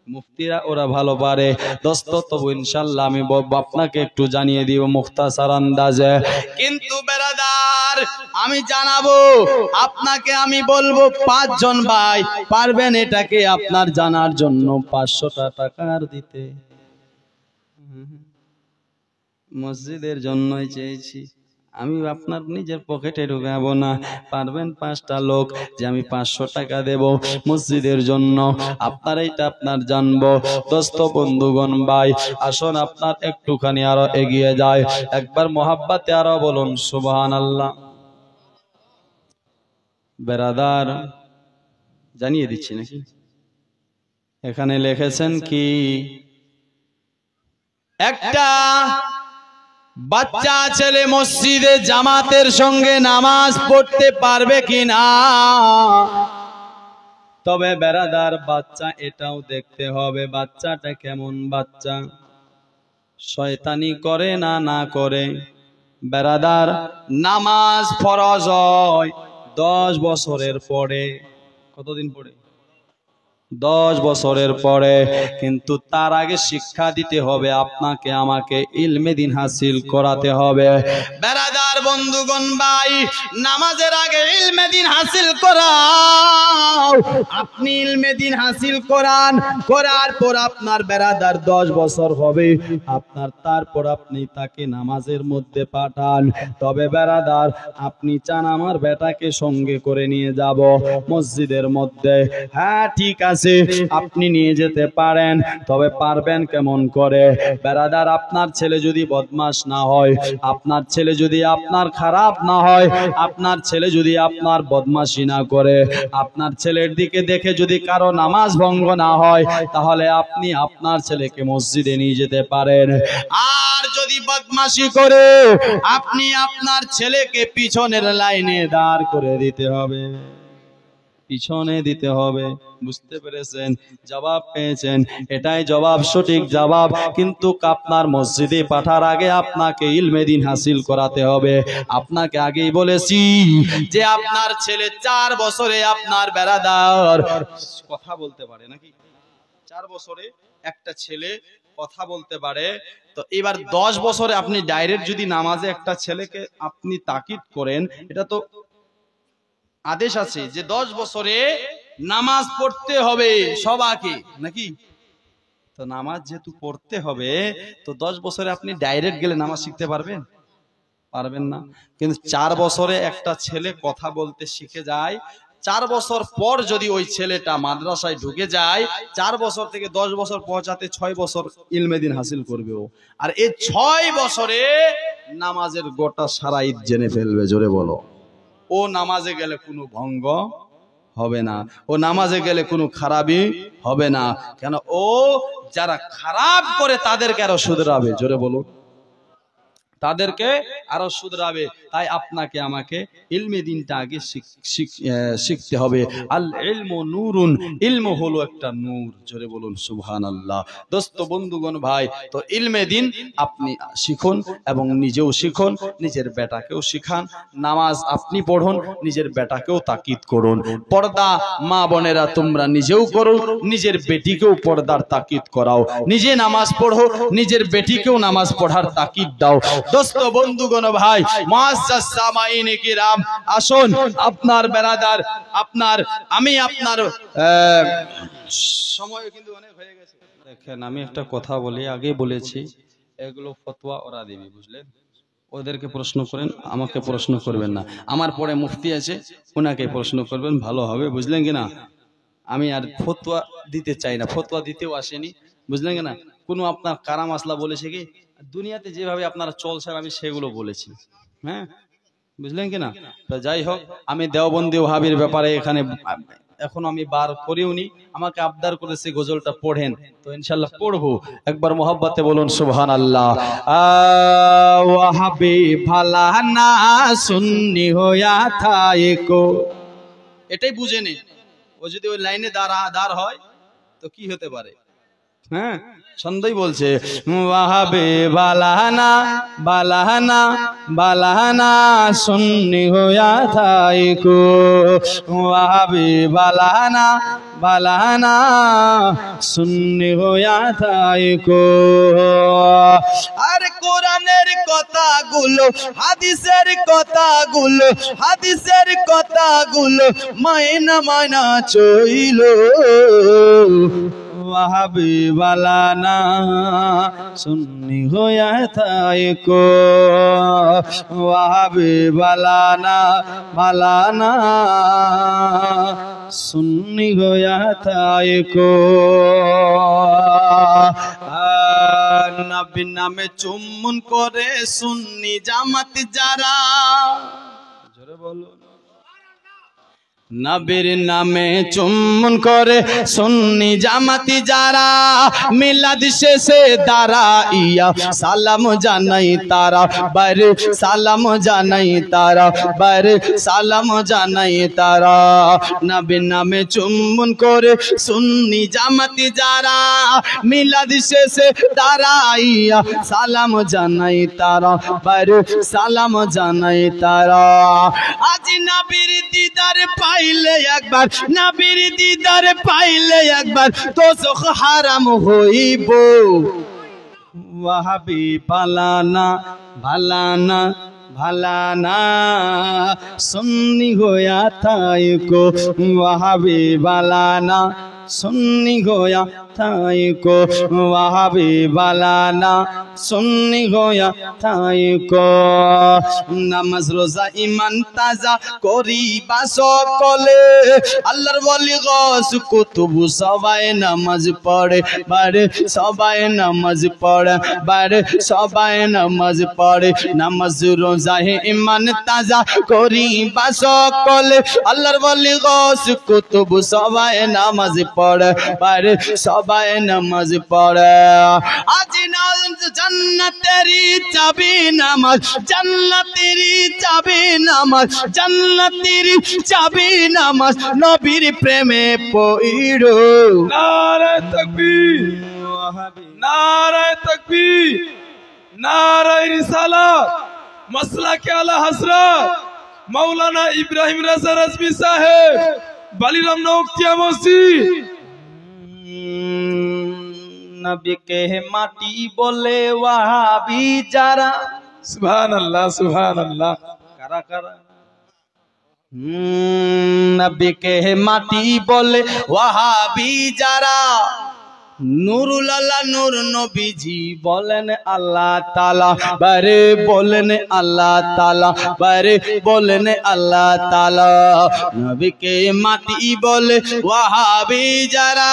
[SPEAKER 1] মুফতিরা ওরা ভালো পারে। দোস্ত তবু ইনশাআল্লাহ আমি আপনাকে একটু জানিয়ে দিব মুখতাসার আন্দাজে। কিন্তু বেরাদার আমি জানাবো আপনাকে, আমি বলবো 5 জন ভাই পারবেন এটাকে আপনার জানার জন্য 500 টাকা দিতে? মসজিদের জন্যই চেয়েছি আমি, আপনার নিজের পকেটে ঢুকাবো না। পারবেন 5টা লোক যে আমি 500 টাকা দেব মসজিদের জন্য? আপনার এইটা আপনার জানবো। দোস্ত বন্ধুগণ ভাই আসুন আপনার একটুখানি আরো এগিয়ে যায়, একবার মোহাব্বতে আরো বলুন সুবহানাল্লাহ। বেরাদার জানিয়ে দিচ্ছি নাকি, এখানে লিখেছেন কি, একটা বাচ্চা ছেলে মসজিদে জামাতের সঙ্গে নামাজ পড়তে পারবে কিনা? তবে বেরাদার বাচ্চা এটাও দেখতে হবে বাচ্চাটা কেমন বাচ্চা, শয়তানি করে না না করে। বেরাদার নামাজ ফরজ হয় 10 বছরের পরে। কতদিন পরে? 10 বছরের পরে। কিন্তু তার আগে শিক্ষা দিতে হবে আপনাকে আমাকে, ইলমে দিন হাসিল করাতে হবে। বেরাদার
[SPEAKER 3] বন্ধুগণ ভাই, নামাজের আগে ইলমে দিন হাসিল করাও। আপনি ইলমে দিন হাসিল করান, করার পর আপনার বেরাদার 10 বছর হবে, আপনার তারপর আপনি তাকে নামাজের মধ্যে পাঠান। তবে বেরাদার, আপনি চান আমার বেটাকে সঙ্গে করে নিয়ে যাব মসজিদের মধ্যে, হ্যাঁ ঠিক আছে, আপনি নিয়ে যেতে পারেন। তবে পারবেন কেমন করে? বেরাদার, আপনার ছেলে যদি বদমাশ না হয়, আপনার ছেলে যদি আপনার খারাপ না হয়, আপনার ছেলে যদি আপনার বদমাশি না করে, আপনার ছেলের দিকে দেখে যদি কারো নামাজ ভঙ্গ না হয়, তাহলে আপনি আপনার ছেলেকে মসজিদে নিয়ে যেতে পারেন। আর যদি বদমাশি করে, আপনি আপনার ছেলেকে পিছনের লাইনে দাঁড় করে দিতে হবে, পিছনে দিতে হবে। বুঝতে পেরেছেন? জবাব পেয়েছেন? এটাই জবাব, সঠিক জবাব। কিন্তু আপনার মসজিদে পাঠার আগে আপনাকে ইলমে দিন হাসিল করাতে হবে। আপনাকে আগেই বলেছি যে আপনার ছেলে 4 বছরে আপনার বেরাদার কথা বলতে পারে নাকি? 4 বছরে একটা ছেলে কথা বলতে পারে। তো এবার 10 বছরে আপনি ডাইরেক্ট যদি নামাজে একটা ছেলেকে আপনি তাকিদ করেন, এটা তো আদেশ আছে যে 10 বছরে নামাজ পড়তে হবে সবাইকে নাকি? তো নামাজ যেহেতু পড়তে হবে, তো 10 বছরে আপনি ডাইরেক্ট গেলে নামাজ শিখতে পারবেন? পারবেন না। কিন্তু 4 বছরে একটা ছেলে কথা বলতে শিখে যায়। 4 বছর পর যদি ওই ছেলেটা মাদ্রাসায় ঢুকে যায়, 4 বছর থেকে 10 বছর পৌঁছাতে 6 বছর ইলমে দিন হাসিল করবে ও। আর এই 6 বছরে নামাজের গোটা সারা ঈদ জেনে ফেলবে। জোরে বলো। ও নামাজে গেলে কোনো ভঙ্গ হবে না, ও নামাজে গেলে কোনো খারাপই হবে না। কেন? ও যারা খারাপ করে তাদেরকে আরো শুধরাবে। জোরে বলো, তাদেরকে আরো শুধরাবে। তাই আপনাকে আমাকে ইলমে দিনটা আগে শিখতে হবে। আল ইলমু নূরুন, ইলম হলো একটা নূর। জোরে বলুন সুবহানাল্লাহ। দোস্ত বন্ধুগণ ভাই, তো ইলমে দিন আপনি শিখুন এবং নিজেও শিখুন, নিজের বেটাকেও শিখান। নামাজ আপনি পড়ুন, নিজের বেটাকেও তাকিদ করুন। পর্দা মা বোনেরা তোমরা নিজেও করো, নিজের বেটিকেও পর্দার তাকিদ করাও। নিজে নামাজ পড়ো, নিজের বেটিকেও নামাজ পড়ার তাকিদ দাও। দোস্ত বন্ধুগণ ভাই, মুআজ্জাজ সামাঈন কিরাম, আসুন আপনার বেরাদার, আমি আপনার সময় কিন্তু অনেক হয়ে গেছে। দেখেন, আমি একটা কথা বলি, আগে বলেছি, এগুলো ফতোয়া ওরা দিবে, বুঝলেন? ওদেরকে প্রশ্ন করেন, আমাকে প্রশ্ন করবেন না। আমার পরে মুফতি আছে, ওনাকে প্রশ্ন করবেন, ভালো হবে, বুঝলেন কিনা? আমি আর ফতোয়া দিতে চাই না, ফতোয়া দিতেও আসেনি, বুঝলেন কিনা? কোনো আপনার কারা মাসলা বলেছে কি? দুনিয়াতে যেভাবে আপনারা চলছেন আমি সেগুলো বলেছি, হ্যাঁ, বুঝলেন কিনা? তো যাই হোক, আমি দেওবন্দি ওয়াহাবির ব্যাপারে এখানে এখন আমি বার করিওনি, আমাকে আবদার করেছে গজলটা পড়েন, তো ইনশাআল্লাহ পড়বো। একবার মোহাব্বতে বলুন সুবহানাল্লাহ। ওয়াহাবি ভালা না সুন্নি হোয়া থাকো, এটাই বুঝে নে। ও যদি ওই লাইনে দাঁড় হয় তো কি হতে পারে? হ্যাঁ, ছন্দই বলছে, ওয়াহাবে বালাহানা বালাহানা বালাহানা সুন্নি হোয়া থাকো, ওয়াহাবে বালাহানা বালাহানা সুন্নি হোয়া থাকো। আর কোরআনের কথাগুলো, হাদিসের কথাগুলো, হাদিসের কথাগুলো মায়না মায়না চইলো, ওয়াহাবি বালানা সুন্নি হোয়া থাকো, ওয়াহাবি বালানা বালানা সুন্নি হোয়া থাকো। নবী নামে চুম্বন করে সুন্নি জামাত যারা, জোরে বলো, নবীর নামে চুম্বন করে সুন্নি জামাতি যারা, মিলাদ শেষে দাঁড়াইয়া সালাম জানাই তারা, বাইরে সালাম জানাই তারা, বাইরে সালাম জানাই তারা। নবীর নামে চুম্বন করে সুন্নি জামাতি যারা, মিলাদ শেষে দাঁড়াইয়া সালাম জানাই তারা, বাইরে সালাম জানাই তারা। আজ নবীর দিদার পাইলে একবার, নবীর দিদার পাইলে একবার দোজখ হারাম হইব। ওয়াহাবি বালানা বালানা भलाना सुन्नी होया थाई को वहाबी भलाना सुन्नी होया थाई को वहाबी भलाना सुन्नी होया थाई को नामाज रोजा ईमान ताजा करिबा सकले আল্লাহর ওয়ালি গাস কুতুব সবাই নামাজ পড়ে বারে সবাই নামাজ পড়ে বারে সবাই নামাজ পড়ে নামাজ রোজা ঈমান তাজা করিবা সকলে আল্লাহর ওয়ালি গাস কুতুব সবাই নামাজ পড়ে বারে সবাই নামাজ পড়ে আজ জান্নাতেরই চাবি নামাজ জান্নাতেরই চাবি নামাজ জান্নাতেরই চাবি নামাজ নবীর প্রেমে পড়ো
[SPEAKER 2] নারায়ে তাকবীর নারায়ে তাকবীর নারায়ে রিসালাত মাসলাকে আলা হযরত মাওলানা ইব্রাহিম রাজা রাজভী সাহেব বালিরাম নওকিয়া মসজিদ
[SPEAKER 3] नबी के माटी बोले वहाबी जारा
[SPEAKER 2] सुभान अल्लाह
[SPEAKER 3] करा करा नबी के माटी बोले वहाबी जारा नूरुल अल्लाह नूर नबीजी बोलेन अल्लाह ताला बारे बोलेन अल्लाह ताला बारे बोलेन अल्लाह ताला नबी के माटी बोले वहाबी जारा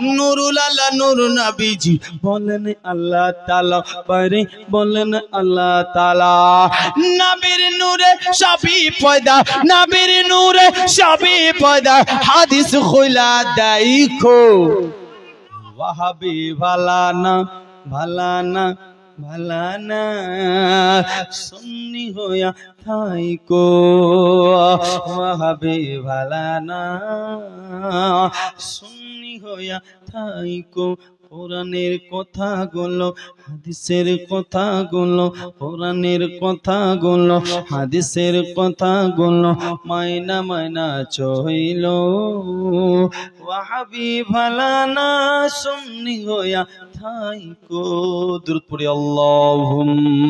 [SPEAKER 3] नूरुल अल्लाह नूर नबीजी बोलेन अल्लाह ताला बारे बोलेन अल्लाह ताला नबीर नूरे सभी पैदा नबीर नूरे सभी पैदा हादिस खुला देखो वहाबी भलाना भलाना भलाना सुन्नी होया थाई को वहाबी भलाना सुन्नी होया थाई को কোরআনের কথাগুলো হাদিসের কথাগুলো কোরআনের কথাগুলো হাদিসের কথাগুলো মাইনা মাইনা চইলো ওয়াহাবি ভালানা সুন্নি হইয়া থাইকো দুরূদ পড়ি আল্লাহুম্মা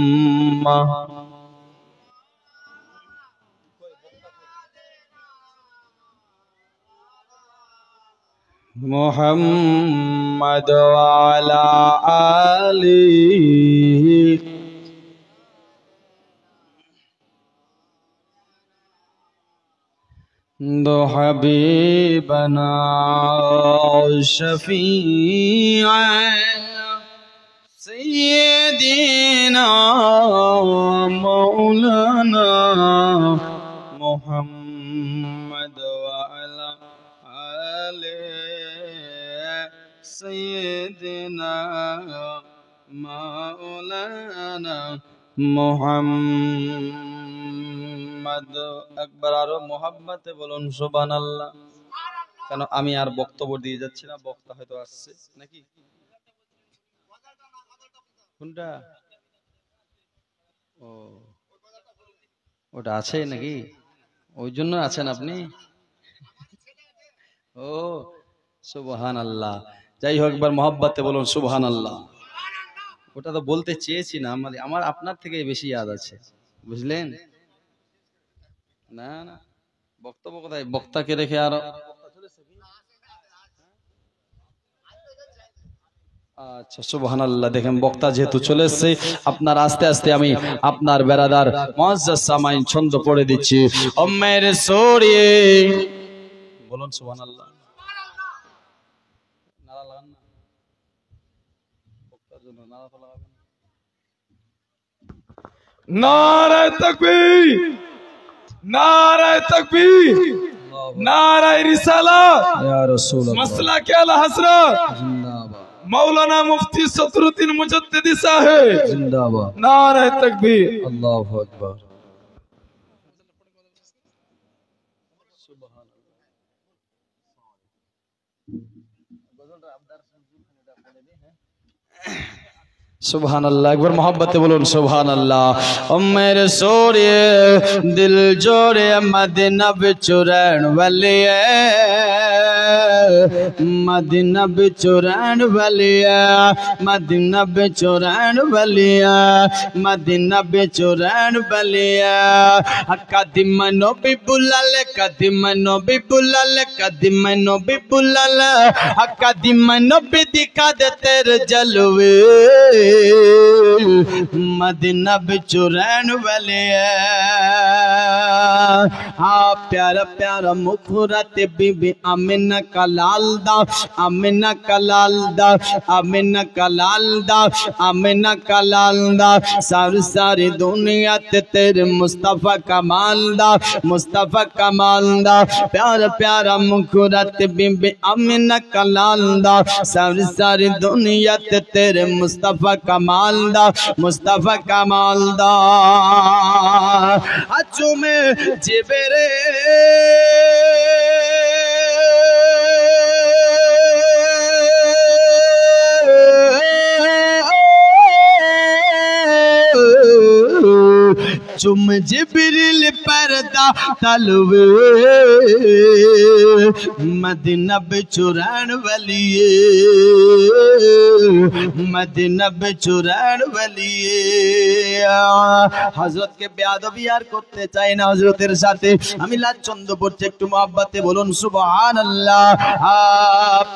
[SPEAKER 3] मुहम्मद वाला आली दो हबीबना शफीअ सय्यदीना मौलाना मुहम्मद वाला आली सय्यदना मौलाना मुहम्मद একবার আরো মোহাব্বতে বলুন সুবহানাল্লাহ কেন আমি আর বক্তব্য দিয়ে যাচ্ছি না বক্তা হয়তো আসছে নাকি কোনটা ও ওটা আছে নাকি ওই জন্য আছেন আপনি ও সুবহানাল্লাহ যাই হোক একবার মোহাব্বতে বলুন সুবহানাল্লাহ ওটা তো বলতে চেয়েছি না আমার আপনার থেকে বেশি ইয়াদ আছে বুঝলেন না না বক্তব্য কোথায় বক্তাকে রেখে আর আচ্ছা সুবহানাল্লাহ দেখেন বক্তা যেহেতু চলে এসেছে আপনার আস্তে আস্তে আমি আপনার বেরাদার মুআজ্জাজ সামাইন ছন্দ পড়ে দিচ্ছি ও মেরে সোরিয়ে বলুন সুবহানাল্লাহ নারা লাগান না বক্তার জন্য নারা তো লাগাবেন
[SPEAKER 2] नाराए तकबीर नाराए तकबीर नाराए रिसालत
[SPEAKER 3] या रसूल अल्लाह
[SPEAKER 2] मसला के आला हजरत
[SPEAKER 3] जिंदाबाद
[SPEAKER 2] मौलाना मुफ्ती सदरुद्दीन मुजद्दिदी साहेब
[SPEAKER 3] जिंदाबाद
[SPEAKER 2] नाराए तकबीर
[SPEAKER 3] अल्लाहु अकबर सुबहानल्लाह एक बार मोहब्बत बोलो सुबहानल्लाह ओ मेरे सोरे दिल जोड़े मदीना विच रहन वाले मदीना बिचो रहन वालिया मदीना बिचो रहन वालिया मदीना बिचो रहन वालिया कदी मनो भी बुलाले कदी मनो भी बुलाले कदी मनो भी बुलाले कदी मनो भी दिखा दे तेरे जलवे मदीना बिचो रहन वालिया हाँ प्यारा प्यारा मुखराते बीबी आमिना का लाल दा आमिना का लाल दा आमिना का लाल दा आमिना का लाल दा सारी सारी दुनिया ते तेरे मुस्तफा का माल दा मुस्तफा का माल दा प्यारा प्यारा मुखराते बीबी आमिना का लाल दा सारी सारी दुनिया ते तेरे मुस्तफा का माल दा मुस्तफा का माल दा अचू में जेबेरे चुम जिब्रील पर्दा तलवे मदीना बिचो रहन वालिए मदीना बिचो रहन वालिए हजरत के बेअदब यार करते चाই না হযরতের সাথে আমি লাচন্দ পড়ছি একটু মহব্বতে বলুন সুবহানাল্লাহ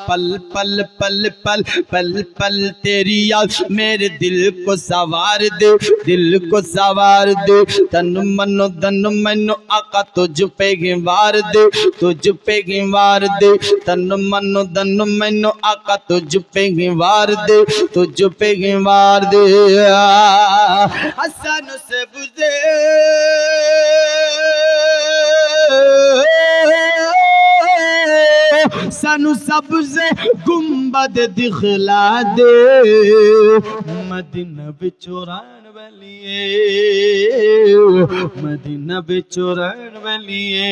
[SPEAKER 3] पल पल पल पल पल पल तेरी याद मेरे दिल को सवार दे दिल को सवार दे तन मनो आका तुझ पे गिवार दे तुझ पे गिवार दे तन मनो आका तुझ पे गिवार दे तुझ पे गिवार दे हसन से बुझे सानू सबसे गुंबद दिखला दे मदीना बिचो रहन वालिए मदीना बिचो रहन वालिए।